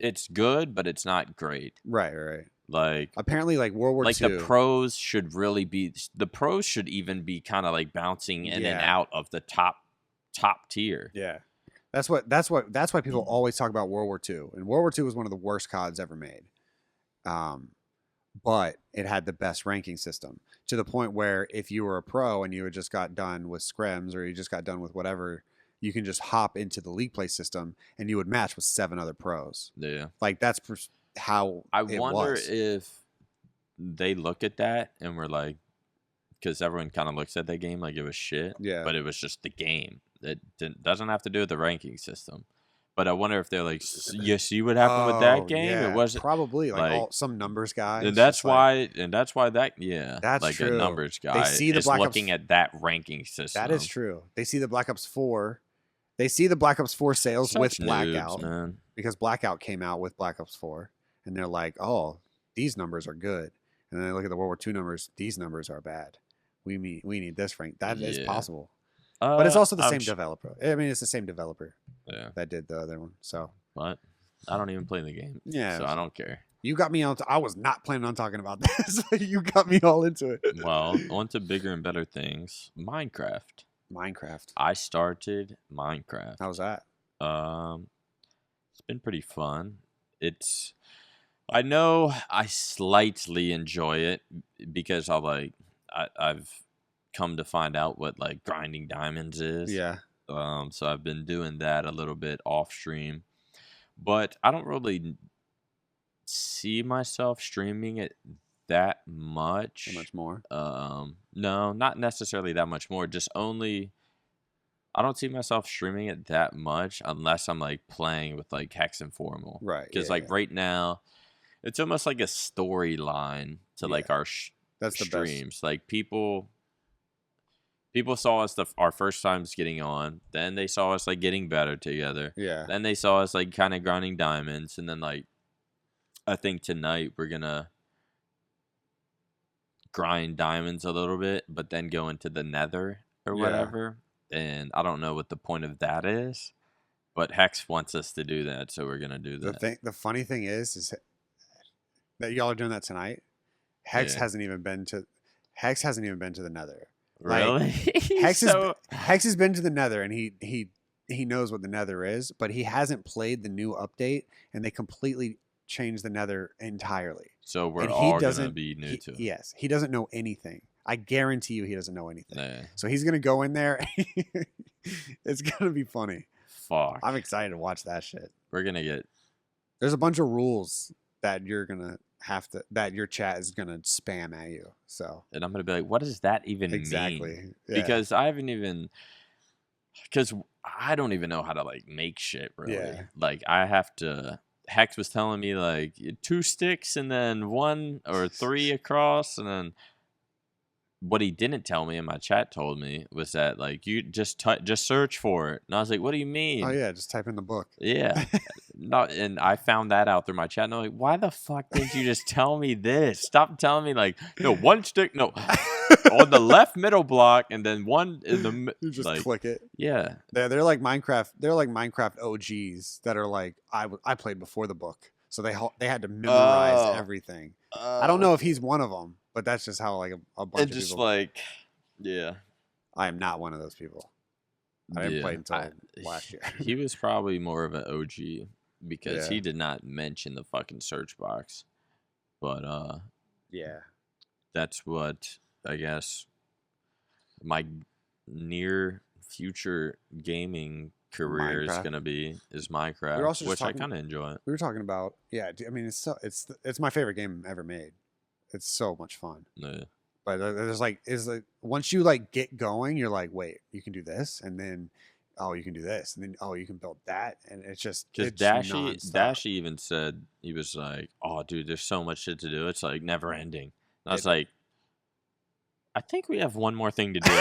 it's good, but it's not great. Right. Like apparently, like World War II, like the pros should really be. The pros should even be kind of like bouncing in and out of the top tier. Yeah, that's why people always talk about World War II. And World War II was one of the worst CODs ever made. But it had the best ranking system to the point where if you were a pro and you had just got done with scrims or you just got done with whatever, you can just hop into the league play system and you would match with 7 other pros. Yeah, like that's how I wonder if they look at that and we're like, because everyone kind of looks at that game like it was shit. Yeah, but it was just the game. It doesn't have to do with the ranking system. But I wonder if they're like, you see what happened with that game? Yeah, it wasn't probably like some numbers guy. And that's why that's like true. A numbers guy. They see the looking at that ranking system. That is true. They see the Black Ops 4. They see the Black Ops 4 sales with Blackout, man. Because Blackout came out with Black Ops 4, and they're like, "Oh, these numbers are good." And then they look at the World War II numbers; these numbers are bad. We need this rank. That is possible, but it's also the same developer. I mean, it's the same developer that did the other one. So, but I don't even play the game. Yeah, so I don't care. You got me on. I was not planning on talking about this. You got me all into it. Well, on to bigger and better things. Minecraft. I started Minecraft. How's that? It's been pretty fun. I know I slightly enjoy it because I've come to find out what like grinding diamonds is. Yeah. So I've been doing that a little bit off stream, but I don't really see myself streaming it that much. How much more? No, not necessarily that much more. Just only, I don't see myself streaming it that much unless I'm like playing with like Hecz and Formal. Right. Because right now, it's almost like a storyline to like our that's the streams. Best. Like people saw us our first times getting on. Then they saw us like getting better together. Yeah. Then they saw us like kind of grinding diamonds, and then like I think tonight we're gonna grind diamonds a little bit, but then go into the nether or whatever. And I don't know what the point of that is, but Hecz wants us to do that, so we're gonna do that. The funny thing is that y'all are doing that tonight. Hecz hasn't even been to the nether. Really? Hecz has been to the nether, and he knows what the nether is, but he hasn't played the new update, and they completely change the Nether entirely. So we're And all gonna be new to it. Yes, he doesn't know anything. I guarantee you, he doesn't know anything. Nah. So he's gonna go in there. It's gonna be funny. Fuck. I'm excited to watch that shit. We're gonna get. There's a bunch of rules that you're gonna have to that your chat is gonna spam at you. So And I'm gonna be like, what does that even exactly mean? Yeah. Because I haven't even. Because I don't even know how to like make shit really. Yeah. Like I have to. Hecz was telling me like 2 sticks and then 1 or 3 across, and then what he didn't tell me and my chat told me was that like you just search for it, and I was like, what do you mean? Oh yeah, just type in the book. Yeah. And I found that out through my chat, and I'm like, why the fuck didn't you just tell me this? Stop telling me like, no, 1 stick, no, on the left middle block, and then 1 in the You just like, click it. yeah. They're like Minecraft. They're like Minecraft OGs that are like I played before the book, so they had to memorize everything. I don't know if he's one of them, but that's just how like a bunch and of just people. like, yeah. I am not one of those people. I didn't play until last year. He was probably more of an OG because Yeah. he did not mention the fucking search box. But Yeah. that's what I guess my near future gaming career is Minecraft. gonna be is Minecraft, We were also just which I talking- kind of enjoy it. We were talking about I mean it's my favorite game ever made. It's so much fun. Yeah. But there's like once you like get going, you're like, wait, you can do this, and then oh, you can do this, and then oh, you can build that, and it's just Because it's Dashy nonstop. even said, he was like, "Oh, dude, there's so much shit to do. It's like never ending." And I was like, "I think we have one more thing to do,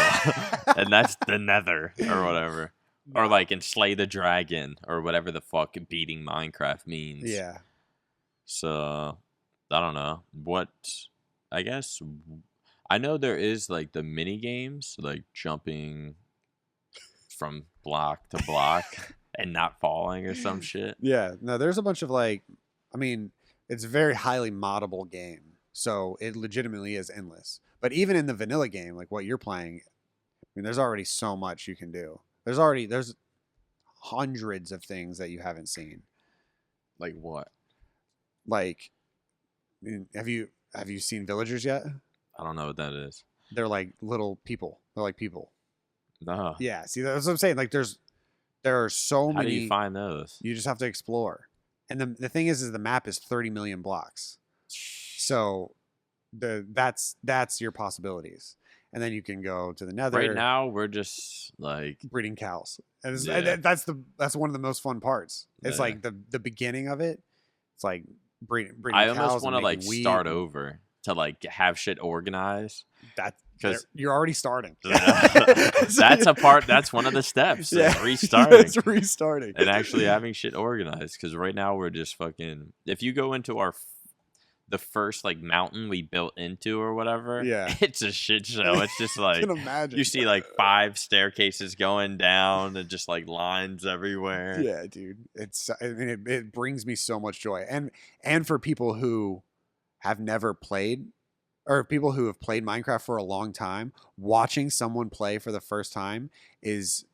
and that's the Nether or whatever, or like and slay the dragon or whatever the fuck beating Minecraft means." Yeah. So I don't know what. I guess I know there is like the mini games, like jumping from block to block and not falling or some shit. Yeah. No, there's a bunch of like, I mean, it's a very highly moddable game, so it legitimately is endless. But even in the vanilla game, like what you're playing, I mean, there's already so much you can do. There's hundreds of things that you haven't seen. Like what? Like, I mean, have you seen villagers yet? I don't know what that is. They're like little people. They're like people. No. Yeah. See, that's what I'm saying. Like, there are so How many. do you find those? You just have to explore. And the thing is the map is 30 million blocks. So that's your possibilities. And then you can go to the Nether. Right now, we're just like breeding cows. And Yeah. that's one of the most fun parts. It's Yeah. like the beginning of it. It's like breeding I cows. almost want to and like making wheat. start over to like have shit organized. Because You're already starting. that's a part. That's one of the steps. Yeah. Is restarting. It's restarting. And actually having shit organized. Because right now we're just fucking. If you go into the first like mountain we built into or whatever, Yeah. it's a shit show. It's just like I can imagine. you see like 5 staircases going down and just like lines everywhere. Yeah, dude. I mean, it brings me so much joy. And for people who have never played, or people who have played Minecraft for a long time, watching someone play for the first time it's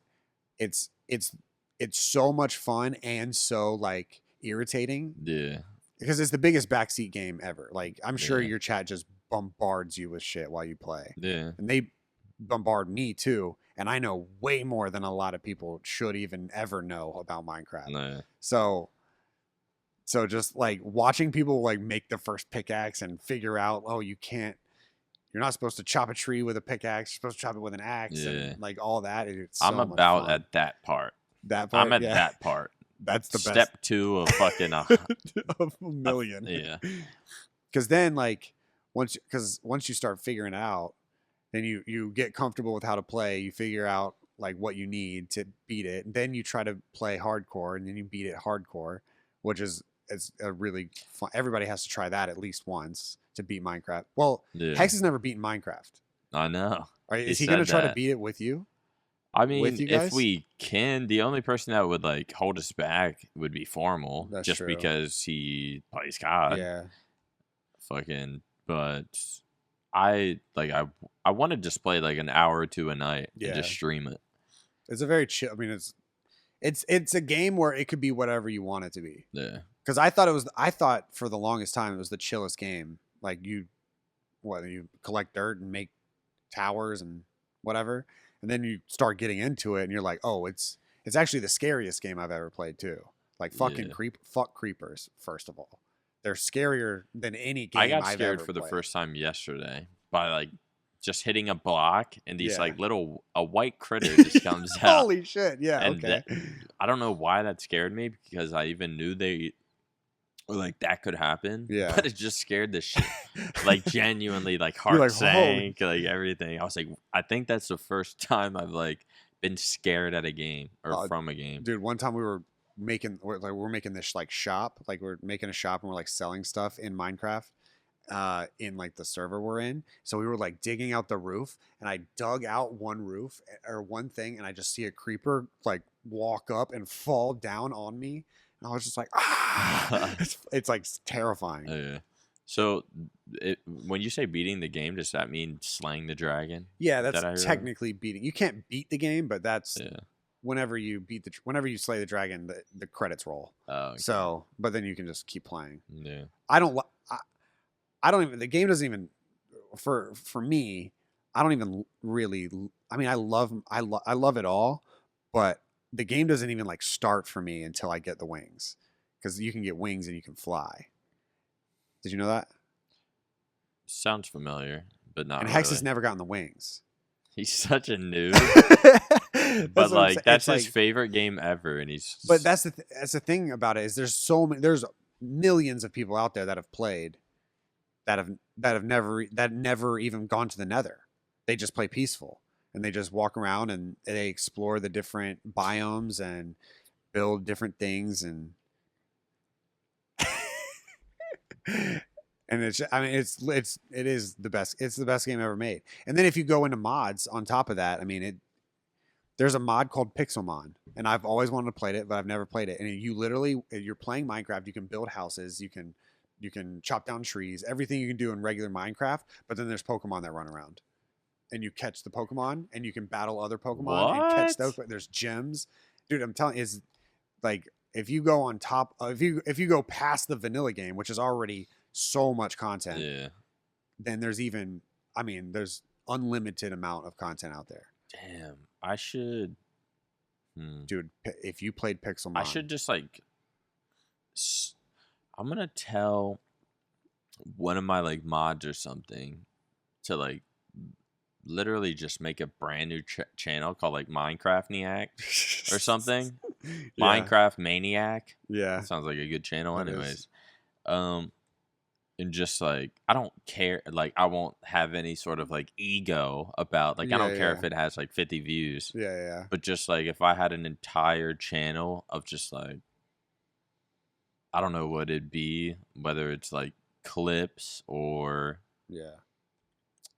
so much fun and so like irritating. Yeah. Because it's the biggest backseat game ever. Like, I'm sure Yeah. your chat just bombards you with shit while you play. Yeah. And they bombard me too. And I know way more than a lot of people should even ever know about Minecraft. No. So just like watching people like make the first pickaxe and figure out, oh, you're not supposed to chop a tree with a pickaxe. You're supposed to chop it with an axe. Yeah. And like all that. It's I'm so much about fun. at that part. That part. I'm at yeah. that part. That's the Step 2 of fucking best of a million. yeah. Because then like once you start figuring it out, then you get comfortable with how to play. You figure out like what you need to beat it. And then you try to play hardcore, and then you beat it hardcore, which is a really fun. Everybody has to try that at least once to beat Minecraft. Well, Yeah. Hecz has never beaten Minecraft. I know. Is he said going to try to that. beat it with you? I mean, with you if guys? we can, the only person that would like hold us back would be Formal, That's just true. because he plays COD. Yeah. Fucking, but I want to just play like an hour or 2 a night Yeah. and just stream it. It's a very chill. I mean, it's a game where it could be whatever you want it to be. Yeah. Because I thought for the longest time it was the chillest game. Like you collect dirt and make towers and whatever, and then you start getting into it, and you're like, oh, it's actually the scariest game I've ever played too. Like fucking fuck creepers. First of all, they're scarier than any game I got I've scared ever for the played. first time yesterday by like just hitting a block and these like a white critter just comes out. Holy shit! Yeah, and okay. I don't know why that scared me because I even knew like that could happen. Yeah, but it just scared the shit. Like genuinely, like heart like, sank, like everything. I was like, I think that's the first time I've like been scared at a game or from a game. Dude, one time we're making this like shop, like we're making a shop and we're like selling stuff in Minecraft. In like the server we're in, so we were like digging out the roof, and I dug out one roof or one thing, and I just see a creeper like walk up and fall down on me, and I was just like, ah! It's like terrifying. Yeah. So, when you say beating the game, does that mean slaying the dragon? Yeah, that's technically beating. You can't beat the game, but that's yeah. Whenever you slay the dragon, the credits roll. Oh, okay. So, but then you can just keep playing. Yeah. I don't even, the game doesn't even, for me, I don't even really, I mean, I love it all, but the game doesn't even like start for me until I get the wings, because you can get wings and you can fly. Did you know that? Sounds familiar, but not and really. Hecz has never gotten the wings. He's such a noob. But like that's his favorite game ever, and he's. But that's the thing about it is there's millions of people out there that have played that have never even gone to the Nether. They just play peaceful and they just walk around and they explore the different biomes and build different things and and it is the best. It's the best game ever made. And then if you go into mods on top of that, I mean there's a mod called Pixelmon, and I've always wanted to play it, but I've never played it. And you're playing Minecraft, you can build houses, you can chop down trees, everything you can do in regular Minecraft, but then there's Pokemon that run around. And you catch the Pokemon, and you can battle other Pokemon and catch those. There's gems. Dude, I'm telling you, is like if you go on top, if you go past the vanilla game, which is already so much content, yeah, then there's unlimited amount of content out there. Damn, I should. Dude, if you played Pixelmon, I should just like. I'm gonna tell one of my like mods or something to like literally just make a brand new channel called like MaNiaC or something. Yeah. Minecraft MaNiac. Yeah, that sounds like a good channel. Anyways, and just like I don't care, like I won't have any sort of like ego about like I don't care if it has like 50 views. Yeah. But just like if I had an entire channel of just like I don't know what it'd be, whether it's like clips or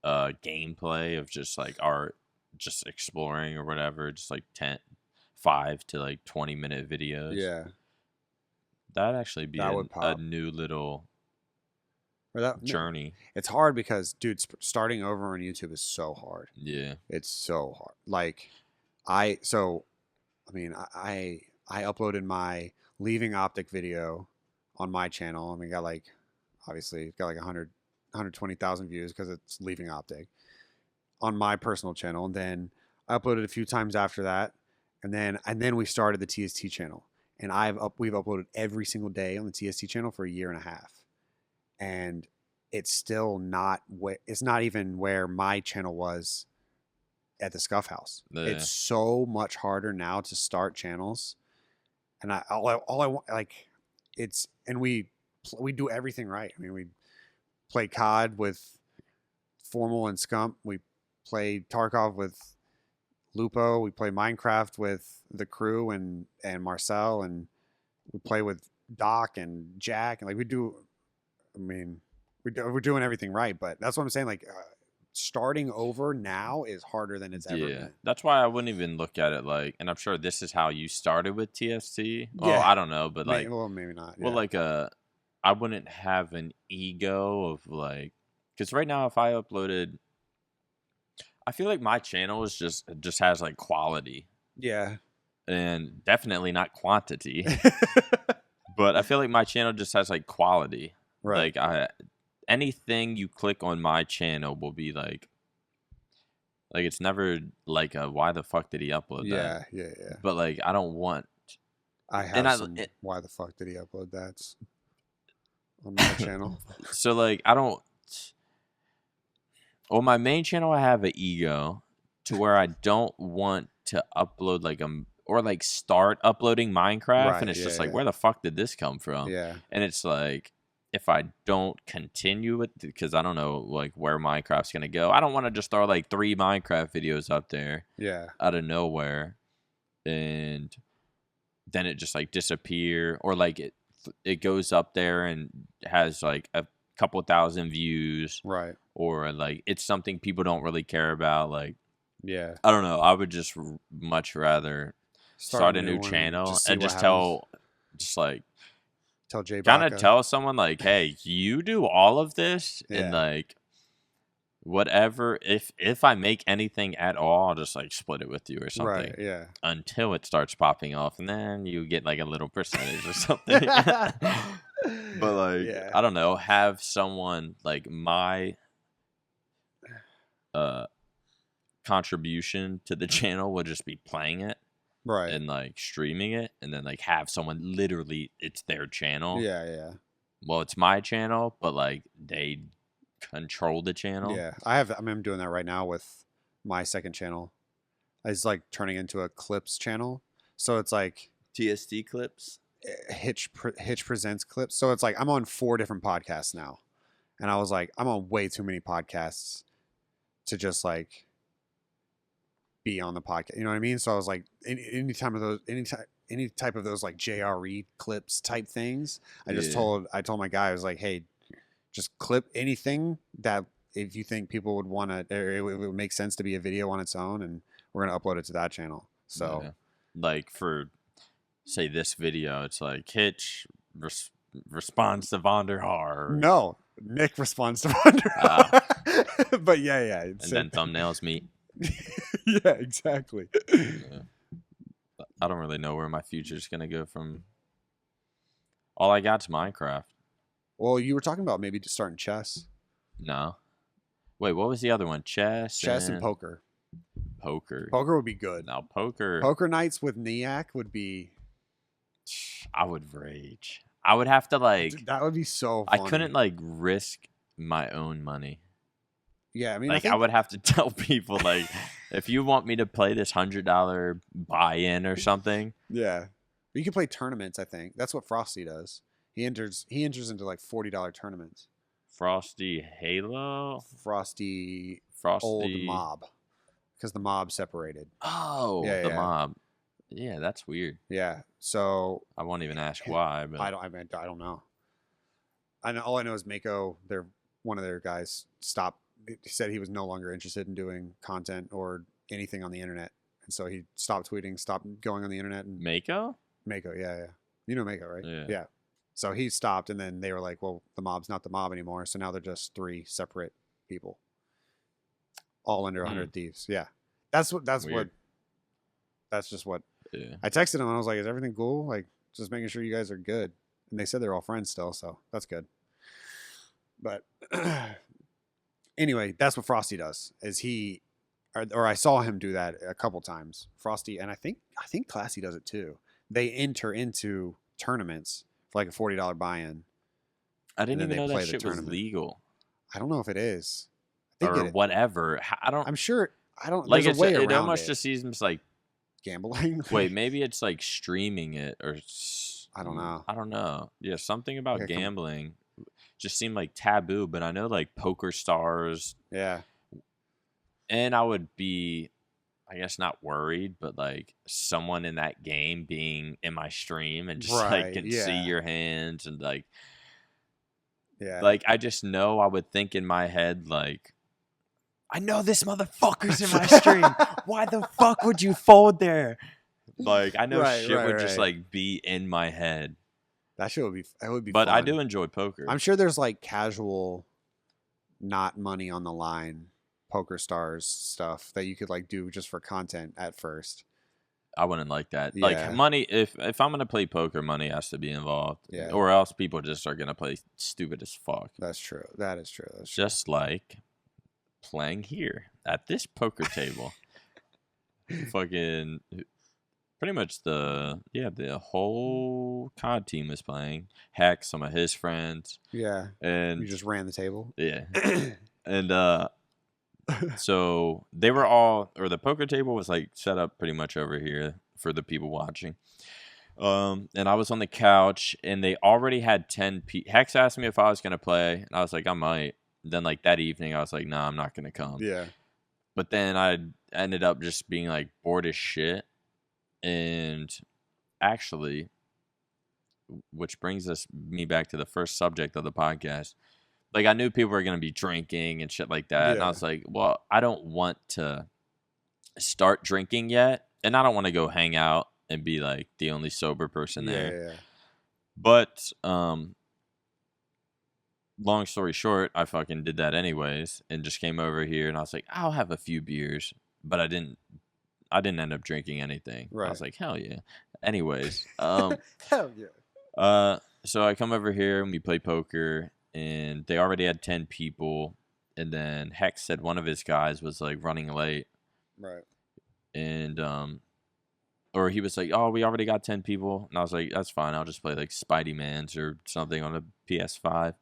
gameplay of just like art, just exploring or whatever, just like 5 to like 20-minute videos. Yeah, that'd actually be a new little journey. It's hard because, dude, starting over on YouTube is so hard. Yeah, it's so hard. Like, I uploaded my leaving optic video on my channel. I mean, obviously got like 120,000 views because it's leaving optic on my personal channel. And then I uploaded a few times after that, and then we started the TST channel, and we've uploaded every single day on the TST channel for a year and a half. And it's still it's not even where my channel was at the Scuff House. Yeah. It's so much harder now to start channels. And all I want, like, we do everything right. I mean, we play COD with Formal and Scump. We play Tarkov with Lupo. We play Minecraft with the crew and Marcel, and we play with Doc and Jack, and like we're doing everything right. But that's what I'm saying. Like, starting over now is harder than it's ever been. That's why I wouldn't even look at it like, and I'm sure this is how you started with TST. Well, I don't know, but like, maybe not. Well, like I wouldn't have an ego of like, because right now if I uploaded, I feel like my channel is just has like quality. Yeah. And definitely not quantity. But I feel like my channel just has like quality. Right. Like anything you click on my channel will be like it's never like a why the fuck did he upload that? Yeah. But like I don't want. I have some. Why the fuck did he upload that on my channel? So like I don't. On my main channel, I have an ego to where I don't want to upload like or like start uploading Minecraft, Right, and it's just like yeah. where the fuck did this come from? Yeah. And it's like if I don't continue it because I don't know like where Minecraft's gonna go. I don't want to just throw like 3 Minecraft videos up there. Yeah. Out of nowhere, and then it just like disappear, or like it goes up there and has like a couple thousand views, Right. or like it's something people don't really care about. Like, yeah, I don't know. I would just much rather start a new channel and just tell Jay kind of tell someone like, hey, you do all of this, and like whatever. If I make anything at all, I'll just like split it with you or something. Right. Yeah. Until it starts popping off, and then you get like a little percentage or something. But like I don't know, have someone like my contribution to the channel would just be playing it, right, and like streaming it, and then like have someone literally it's their channel. Yeah. Well, it's my channel, but like they control the channel. Yeah, I'm doing that right now with my second channel. It's like turning into a clips channel, so it's like TST clips. Hitch presents clips. So it's like I'm on 4 different podcasts now, and I was like, I'm on way too many podcasts to just like be on the podcast. You know what I mean? So I was like, any type of those like JRE clips type things. I told my guy, I was like, hey, just clip anything that if you think people would want to, or it would make sense to be a video on its own, and we're gonna upload it to that channel. So, like for say this video, it's like Hitch responds to Vonderhaar. No, Nick responds to Vonderhaar. But yeah. And then thumbnails meet. Yeah, exactly. Yeah. I don't really know where my future's gonna go from. All I got's Minecraft. Well, you were talking about maybe just starting chess. No. Wait, what was the other one? Chess and poker. Poker would be good. Now poker nights with MaNiaC would be. I would rage. I would have to like. Dude, that would be so funny. I couldn't like risk my own money. Yeah, I mean, like I would have to tell people like, if you want me to play this $100 buy-in or something. Yeah, you can play tournaments. I think that's what Frosty does. He enters into like $40 tournaments. Frosty Halo. Frosty old mob, because the mob separated. Oh, yeah, the mob. Yeah, that's weird. Yeah, so I won't even ask why, but I don't know. I know all I know is Mako. One of their guys stopped. He said he was no longer interested in doing content or anything on the internet, and so he stopped tweeting, stopped going on the internet. And Mako, yeah. You know Mako, right? Yeah. So he stopped, and then they were like, "Well, the mob's not the mob anymore." So now they're just 3 separate people, all under 100 Thieves. Yeah, that's Weird. just what. Yeah. I texted him and I was like, "Is everything cool? Like, just making sure you guys are good." And they said they're all friends still, so that's good. But anyway, that's what Frosty does. Or I saw him do that a couple times. Frosty, and I think Classy does it too. They enter into tournaments for like a $40 buy-in. I didn't even know that shit was legal. I don't know if it is. Or whatever. I'm sure. I don't. Like there's a way around it almost just seems like gambling. Wait, maybe it's like streaming it, or I don't know. I don't know. Yeah, something about gambling just seemed like taboo. But I know like Poker Stars. Yeah. And I would be, I guess, not worried, but like someone in that game being in my stream and just like can see your hands and like, like I just know I would think in my head like, I know this motherfucker's in my stream. Why the fuck would you fold there? Like I know shit would just like be in my head. That shit would be. It would be. But fun. I do enjoy poker. I'm sure there's like casual, not money on the line, Poker Stars stuff that you could like do just for content at first. I wouldn't like that. Yeah. Like money, if I'm gonna play poker, money has to be involved. Yeah. Or else people just are gonna play stupid as fuck. That's true. That is true. That's Just like playing here at this poker table. Fucking pretty much the whole COD team was playing. Hecz, some of his friends. Yeah. And you just ran the table. Yeah. And so they were all, or the poker table was like set up pretty much over here for the people watching. And I was on the couch, and they already had 10 people. Hecz asked me if I was gonna play, and I was like, I might. Then like that evening, I was like, nah, I'm not gonna come. Yeah. But then I ended up just being like bored as shit, and actually, which brings me back to the first subject of the podcast. Like, I knew people were going to be drinking and shit like that. Yeah. And I was like, well, I don't want to start drinking yet. And I don't want to go hang out and be, like, the only sober person there. Yeah. But, long story short, I fucking did that anyways and just came over here. And I was like, I'll have a few beers. But I didn't end up drinking anything. Right. I was like, hell yeah. Anyways. Hell yeah. So I come over here and we play poker. And they already had 10 people. And then Hecz said one of his guys was like running late. Right. And, or he was like, oh, we already got 10 people. And I was like, that's fine. I'll just play like Spidey Mans or something on a PS5.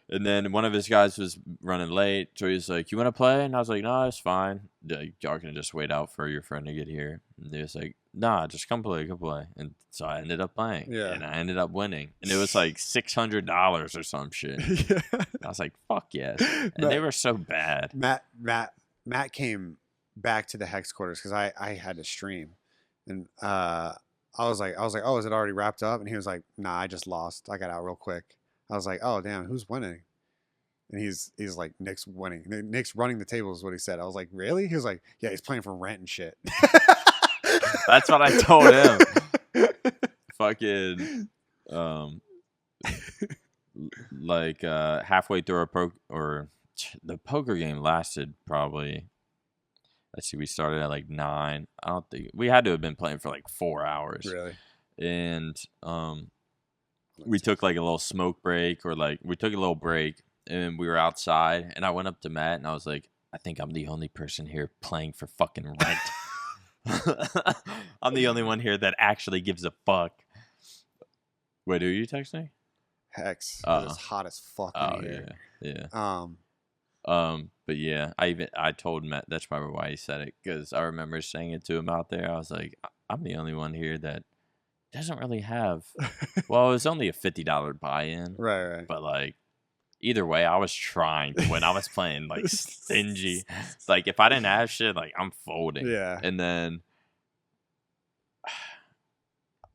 And then one of his guys was running late. So he was like, you want to play? And I was like, no, it's fine. Y'all can just wait out for your friend to get here. And he was like, nah, just come play. And so I ended up playing. Yeah. And I ended up winning. And it was like $600 or some shit. Yeah. I was like, fuck yes. And they were so bad. Matt came back to the Heczquarters because I had to stream. And I was like, oh, is it already wrapped up? And he was like, nah, I just lost. I got out real quick. I was like, oh, damn, who's winning? And he's like, Nick's winning. Nick's running the table is what he said. I was like, really? He was like, yeah, he's playing for rent and shit. That's what I told him. Fucking, like halfway through the poker game lasted probably, let's see, we started at like 9. I don't think, we had to have been playing for like 4 hours. Really? And we took like a little smoke break, or like we took a little break, and we were outside, and I went up to Matt and I was like, I think I'm the only person here playing for fucking rent. I'm the only one here that actually gives a fuck. Wait, who are you texting? Hecz. It's hot as fuck in here. Yeah. But yeah, I told Matt, that's probably why he said it, because I remember saying it to him out there. I was like, I'm the only one here that doesn't really have, well, it was only a $50 buy-in. Right. But like, either way, I was trying to win. I was playing like stingy. Like, if I didn't have shit, like, I'm folding. Yeah. And then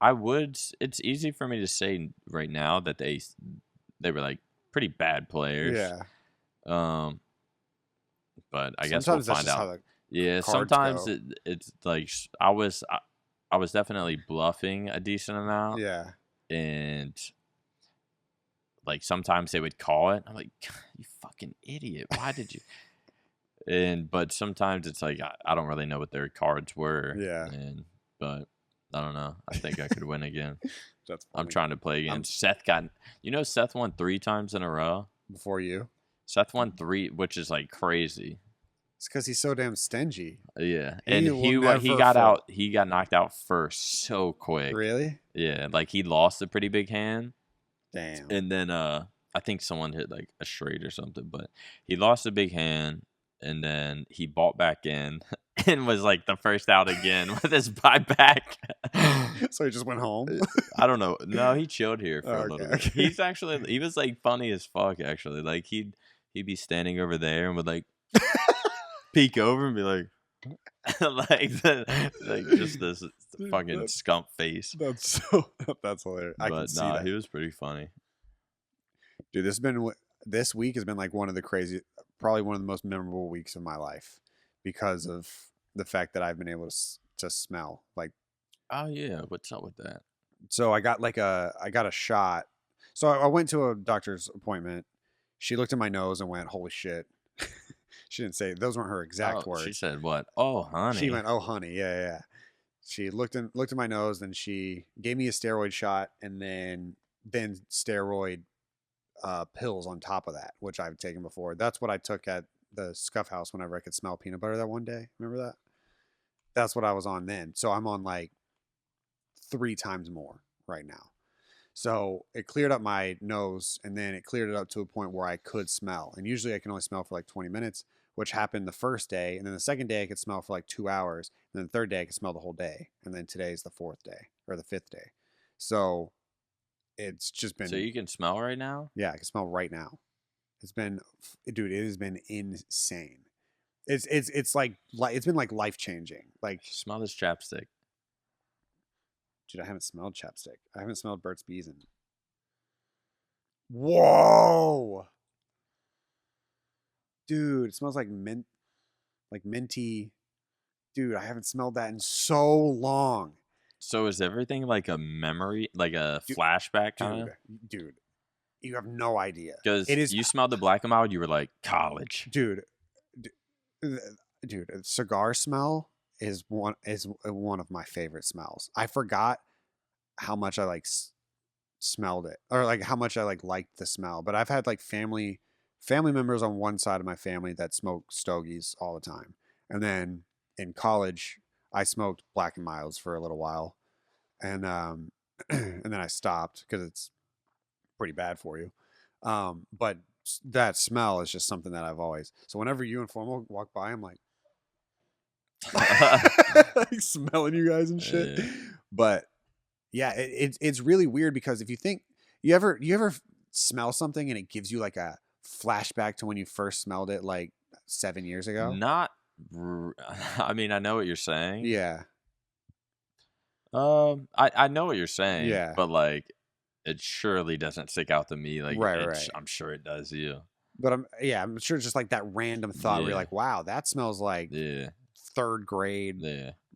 it's easy for me to say right now that they were like pretty bad players. Yeah. But I guess we'll find out. Yeah, sometimes it's like I was definitely bluffing a decent amount. Yeah. And like sometimes they would call it. I'm like, you fucking idiot. Why did you? But sometimes it's like I don't really know what their cards were. Yeah. But I don't know. I think I could win again. That's funny. I'm trying to play again. Seth won 3 times in a row. Before you? Seth won 3, which is like crazy. It's because he's so damn stingy. Yeah, and he got knocked out first so quick. Really? Yeah, like he lost a pretty big hand. Damn. And then I think someone hit like a straight or something, but he lost a big hand, and then he bought back in and was like the first out again with his buyback. So he just went home? I don't know. No, he chilled here for a little bit. He was like funny as fuck actually. Like he'd be standing over there and would like peek over and be like just this fucking Scump face. That's hilarious. I can see that. He was pretty funny. Dude, this week has been like probably one of the most memorable weeks of my life because of the fact that I've been able to smell. Like, oh yeah, what's up with that? So I got a shot. So I went to a doctor's appointment. She looked at my nose and went, "Holy shit." She didn't say, those weren't her exact words. She said what? Oh, honey. She went, "Oh, honey." Yeah. She looked at my nose, then she gave me a steroid shot, and then steroid pills on top of that, which I've taken before. That's what I took at the Scuff House whenever I could smell peanut butter that one day. Remember that? That's what I was on then. So I'm on like 3 times more right now. So it cleared up my nose, and then it cleared it up to a point where I could smell. And usually I can only smell for like 20 minutes, which happened the first day. And then the second day I could smell for like 2 hours. And then the third day I could smell the whole day. And then today's the 4th day or the 5th day. So it's just been. So you can smell right now? Yeah, I can smell right now. It's been, dude, it has been insane. It's like it's been like life changing. Like, smell this chapstick. dude, I haven't smelled chapstick. I haven't smelled Burt's Bees in. Whoa, dude, it smells like mint, like minty. Dude, I haven't smelled that in so long. So is everything like a memory, like a flashback kind of? Dude, you have no idea. Because it is. You smelled the black and mild, you were like, college. Dude, cigar smell is one of my favorite smells. I forgot how much I like smelled it, or like how much I like liked the smell. But I've had like family members on one side of my family that smoke stogies all the time, and then in college I smoked black and milds for a little while, and and then I stopped because it's pretty bad for you. But that smell is just something that I've always. So whenever you and Formal walk by, I'm like, like smelling you guys and shit. Yeah. But yeah, it's really weird because if you think you ever smell something and it gives you like a flashback to when you first smelled it like 7 years ago. I mean, I know what you're saying. Yeah. I know what you're saying. Yeah. But like, it surely doesn't stick out to me. Like, right. I'm sure it does you. But I'm sure it's just like that random thought where you're like, wow, that smells like 3rd grade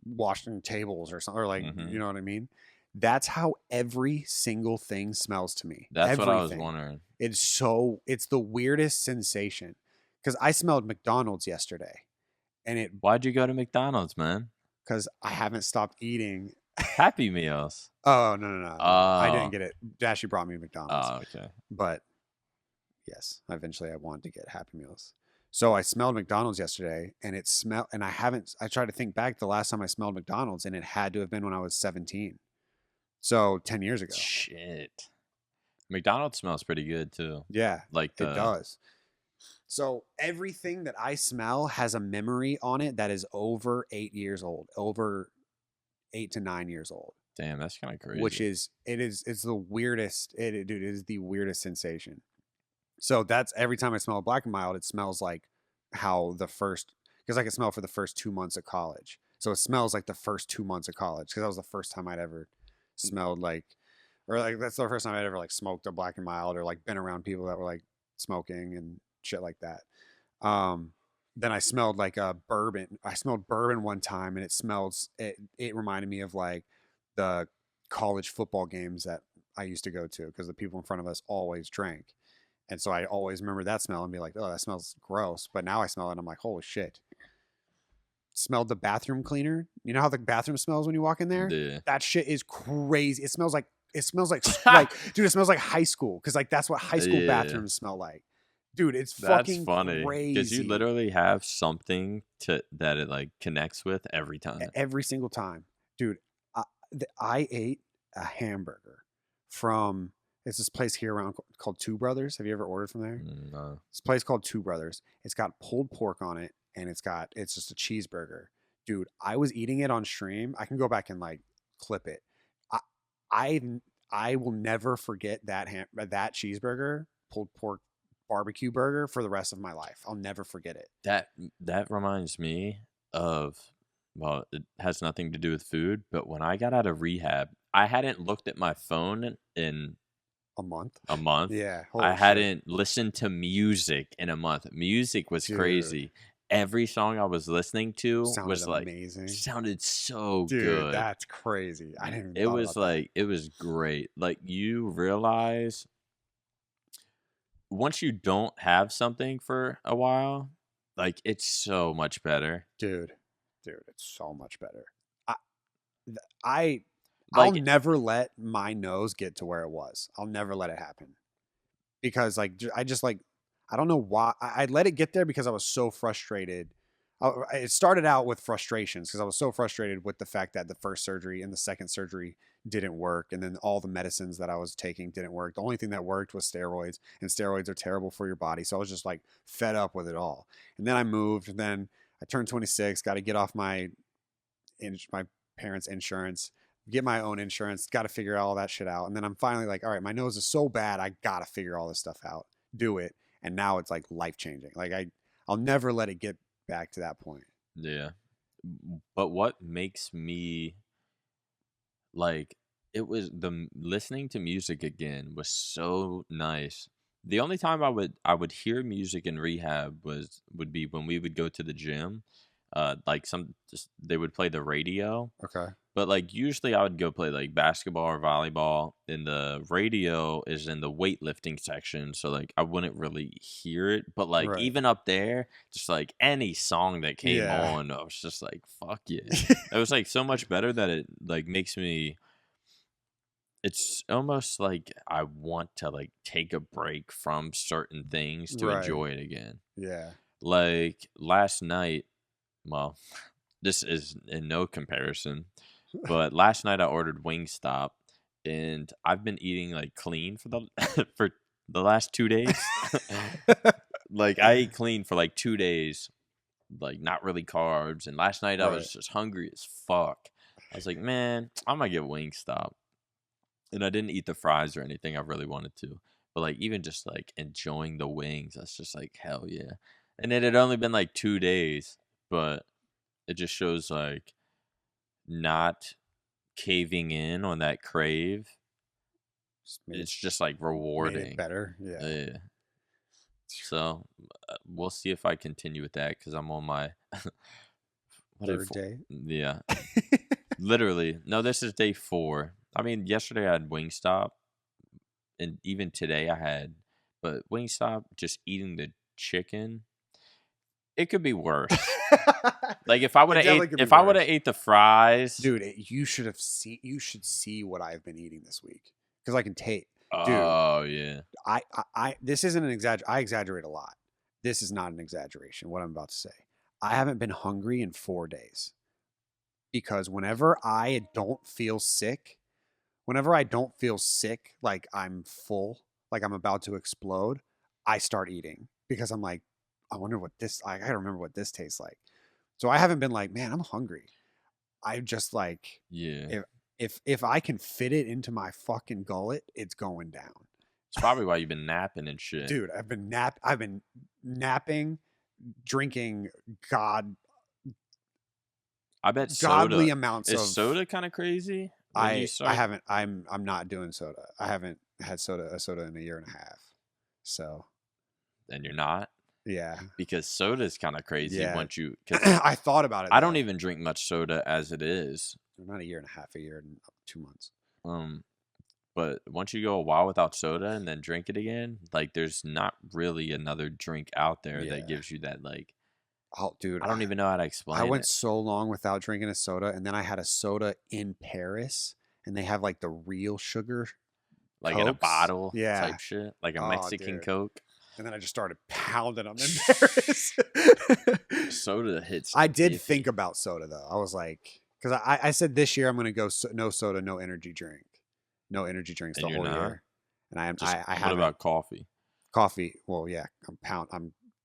washing tables or something, or like, you know what I mean? That's how every single thing smells to me. That's everything. What I was wondering. It's the weirdest sensation because I smelled McDonald's yesterday, and Why'd you go to McDonald's, man? Because I haven't stopped eating Happy Meals. Oh no! I didn't get it. Dashy brought me McDonald's. Oh, okay. But yes, eventually I wanted to get Happy Meals. So I smelled McDonald's yesterday, and it smelled. And I tried to think back the last time I smelled McDonald's, and it had to have been when I was 17. So 10 years ago. Shit. McDonald's smells pretty good too. Yeah, like it does. So everything that I smell has a memory on it that is over 8 years old, over 8 to 9 years old. Damn, that's kind of crazy. Which is it's the weirdest. Dude, it is the weirdest sensation. So that's every time I smell a black and mild, it smells like how because I can smell for the first 2 months of college. So it smells like the first 2 months of college because that was the first time I'd ever smelled like, or like that's the first time I'd ever like smoked a black and mild or like been around people that were like smoking and shit like that. Then I smelled like a bourbon. I smelled bourbon one time, and it reminded me of like the college football games that I used to go to because the people in front of us always drank. And so I always remember that smell and be like, oh, that smells gross. But now I smell it and I'm like, holy shit. Smelled the bathroom cleaner. You know how the bathroom smells when you walk in there? Yeah. That shit is crazy. It smells like like, dude, it smells like high school. Cause like that's what high school bathrooms smell like. Dude, it's fucking funny crazy. Because you literally have something that it like connects with every time. Every single time. Dude, I ate a hamburger from it's this place here around called Two Brothers. Have you ever ordered from there? No. This place called Two Brothers. It's got pulled pork on it, and it's just a cheeseburger. Dude, I was eating it on stream. I can go back and like clip it. I will never forget that cheeseburger, pulled pork barbecue burger for the rest of my life. I'll never forget it. That reminds me of, well, it has nothing to do with food, but when I got out of rehab, I hadn't looked at my phone in a month. Yeah. I hadn't listened to music in a month. Music was crazy. Every song I was listening to was like amazing. Sounded so good. That's crazy. I didn't even It was like that. It was great. Like you realize once you don't have something for a while, like it's so much better. Dude, it's so much better. I'll Like, never let my nose get to where it was. I'll never let it happen because like I just like I don't know why I let it get there because I was so frustrated. It started out with frustrations because I was so frustrated with the fact that the first surgery and the second surgery didn't work, and then all the medicines that I was taking didn't work. The only thing that worked was steroids, and steroids are terrible for your body. So I was just like fed up with it all. And then I moved, and then I turned 26, got to get off my parents' insurance, get my own insurance, got to figure all that shit out. And then I'm finally like, all right, my nose is so bad, I got to figure all this stuff out, do it. And now it's like life changing. Like I'll never let it get back to that point. yeah. But what makes me like it was the listening to music again was so nice. The only time I would hear music in rehab would be when we would go to the gym. Like they would play the radio. Okay. But like usually I would go play like basketball or volleyball, and the radio is in the weightlifting section, so like I wouldn't really hear it. But like Right. even up there, just like any song that came Yeah. on, I was just like, fuck yeah. It was like so much better that it like makes me it's almost like I want to like take a break from certain things to Right. enjoy it again. Yeah. Like last night, well, this is in no comparison, but last night I ordered Wingstop, and I've been eating like clean for the for the last 2 days. Like I ate clean for like 2 days, like not really carbs. And last night I Right. was just hungry as fuck. I was like, man, I'm gonna get Wingstop, and I didn't eat the fries or anything I really wanted to. But like even just like enjoying the wings, that's just like hell yeah. And it had only been like 2 days, but it just shows like not caving in on that crave. It's just like made rewarding. it better. Yeah. Yeah. So we'll see if I continue with that because I'm on my Third day. Yeah, literally. No, this is day 4. I mean, yesterday I had Wingstop, and even today I had, but Wingstop just eating the chicken. It could be worse. Like if I would have ate the fries, dude, you should see what I've been eating this week because I can take. Oh yeah. I this isn't an I exaggerate a lot. This is not an exaggeration. What I'm about to say. I haven't been hungry in 4 days because whenever I don't feel sick, like I'm full, like I'm about to explode, I start eating because I'm like, I wonder what this. I gotta remember what this tastes like. So I haven't been like, man, I'm hungry. I just like, Yeah. if I can fit it into my fucking gullet, it's going down. It's probably why you've been napping and shit. Dude, I've been napping, drinking I bet godly soda. amounts Is of soda kind of crazy? I haven't I'm not doing soda. I haven't had a soda in a year and a half. So Then you're not? yeah. Because soda is kind of crazy Yeah. once you I thought about it. I don't even drink much soda as it is. Not a year and a half, a year and 2 months. But once you go a while without soda and then drink it again, like there's not really another drink out there that gives you that like. Oh, dude, I don't even know how to explain it. I went so long without drinking a soda, and then I had a soda in Paris, and they have like the real sugar, like in a Cokes. bottle Yeah. type shit, like a Mexican dude. Coke. And then I just started pounding them in Paris. Soda hits. I did think about soda though. I was like, because I said this year I'm going to go no soda, no energy drink, no energy drinks the whole year. And I haven't. What about coffee? Coffee? Well, yeah,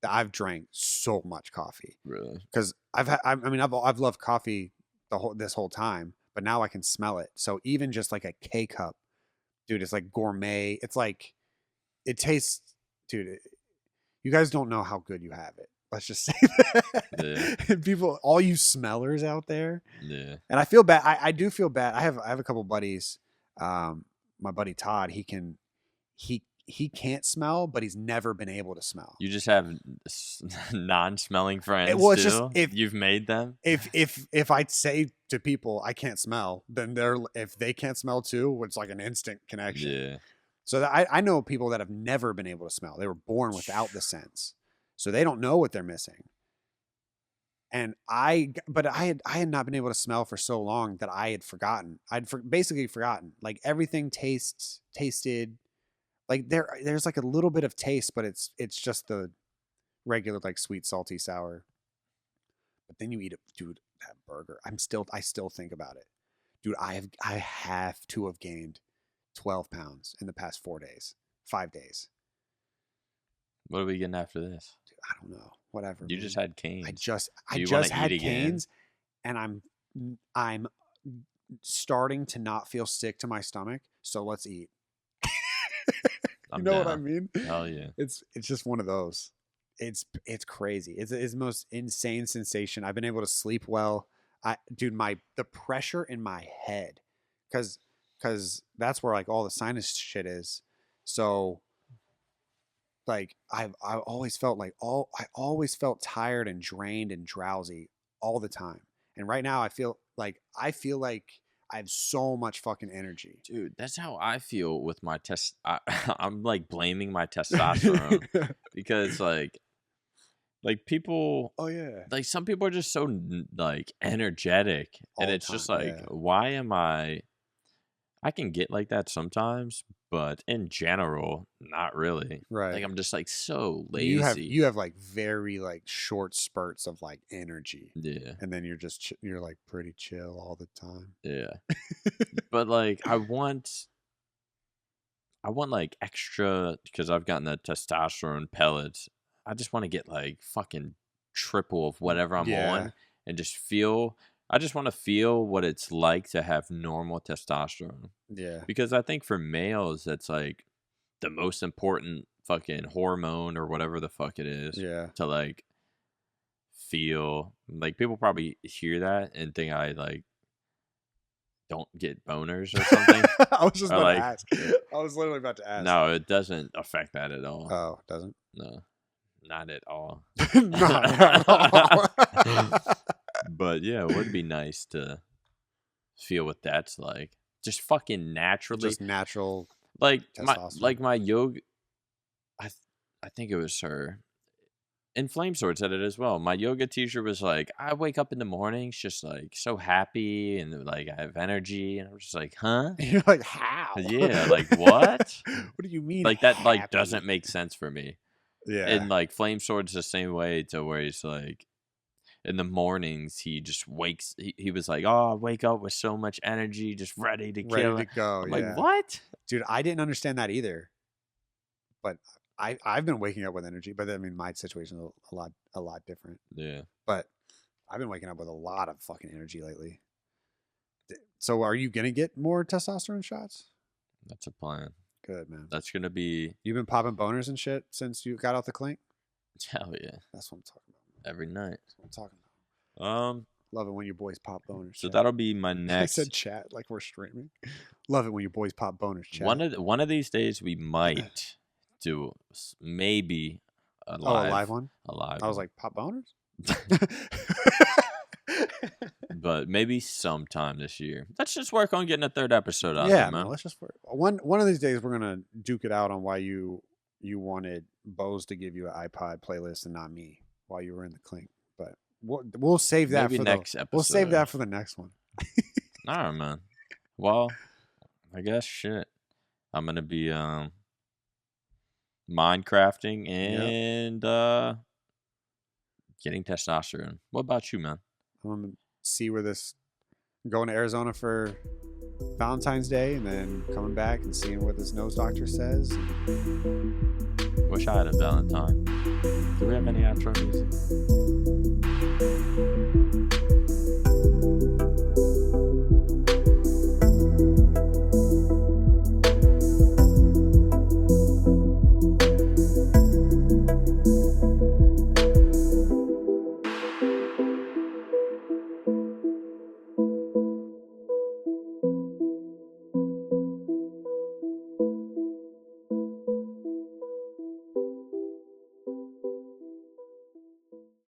I've drank so much coffee. Really? Because I've loved coffee this whole time, but now I can smell it. So even just like a K cup, dude, it's like gourmet. It's like it tastes, dude. You guys don't know how good you have it. Let's just say that. Yeah. People, all you smellers out there. Yeah. And I feel bad. I do feel bad. I have a couple buddies. My buddy Todd, he can't smell, but he's never been able to smell. You just have non-smelling friends Well, it's too? just if you've made them. If I say to people I can't smell, then if they can't smell too, it's like an instant connection. Yeah. So I know people that have never been able to smell. They were born without the sense, so they don't know what they're missing. And I had not been able to smell for so long that I had forgotten. Basically forgotten. Like everything tasted like there's like a little bit of taste, but it's just the regular like sweet, salty, sour. But then you eat it, dude. That burger. I still think about it, dude. I have to have gained 12 pounds in the past 5 days. What are we getting after this? Dude, I don't know. Whatever. You man. just had Cane's. I just wanna had eat again? Cane's, and I'm starting to not feel sick to my stomach. So let's eat. You know what I mean? Hell yeah. It's just one of those. It's crazy. It's the most insane sensation. I've been able to sleep well. Dude, the pressure in my head, because that's where like all the sinus shit is. So like I always felt tired and drained and drowsy all the time. And right now I feel like I have so much fucking energy. Dude, that's how I feel with my I'm like blaming my testosterone because like people, Oh yeah. like some people are just so like energetic, All and the it's just time, like, yeah. why am I can get like that sometimes, but in general, not really. Right. Like I'm just like so lazy. You have like very like short spurts of like energy. Yeah. And then you're like pretty chill all the time. Yeah. But like I want like extra, because I've gotten the testosterone pellets. I just want to get like fucking triple of whatever I'm on and just feel. I just want to feel what it's like to have normal testosterone. Yeah. Because I think for males, that's like the most important fucking hormone or whatever the fuck it is. Yeah. To like feel like people probably hear that and think I like don't get boners or something. I was just about like, to ask. I was literally about to ask. No, it doesn't affect that at all. Oh, it doesn't? No, not at all. Not at all. But yeah, it would be nice to feel what that's like. Just fucking naturally. Just natural. Like testosterone. my yoga. I think it was her. And Flame Sword said it as well. My yoga teacher was like, I wake up in the mornings just like so happy and like I have energy, and I'm just like, huh? You're like, how? Yeah, like what? What do you mean? Like that like happy? doesn't make sense for me. Yeah. And like Flame Sword's the same way, to where he's like, in the mornings he just wakes. He was like, oh, I wake up with so much energy, just ready to kill. To go. I'm yeah. like, what? Dude, I didn't understand that either. But I've been waking up with energy, but I mean my situation is a lot different. Yeah. But I've been waking up with a lot of fucking energy lately. So are you gonna get more testosterone shots? That's a plan. Good, man. That's gonna be You've been popping boners and shit since you got off the clink? hell yeah. That's what I'm talking about. Every night. That's what I'm talking about. Love it when your boys pop boners. So chat. that'll be my I next. said chat like we're streaming. Love it when your boys pop boners. Chat. One of these days we might do maybe a live one. A live. I was like, pop boners. But maybe sometime this year. Let's just work on getting a third episode out. Yeah, there, man. Let's just one of these days we're gonna duke it out on why you wanted Bose to give you an iPod playlist and not me while you were in the clink. But we'll save that Maybe for next episode. episode. We'll save that for the next one. All right, man. Well, I guess shit. I'm gonna be Minecrafting and getting testosterone. What about you, man? I'm gonna see where going to Arizona for Valentine's Day and then coming back and seeing what this nose doctor says. Wish I had a Valentine. Do we have any outro music?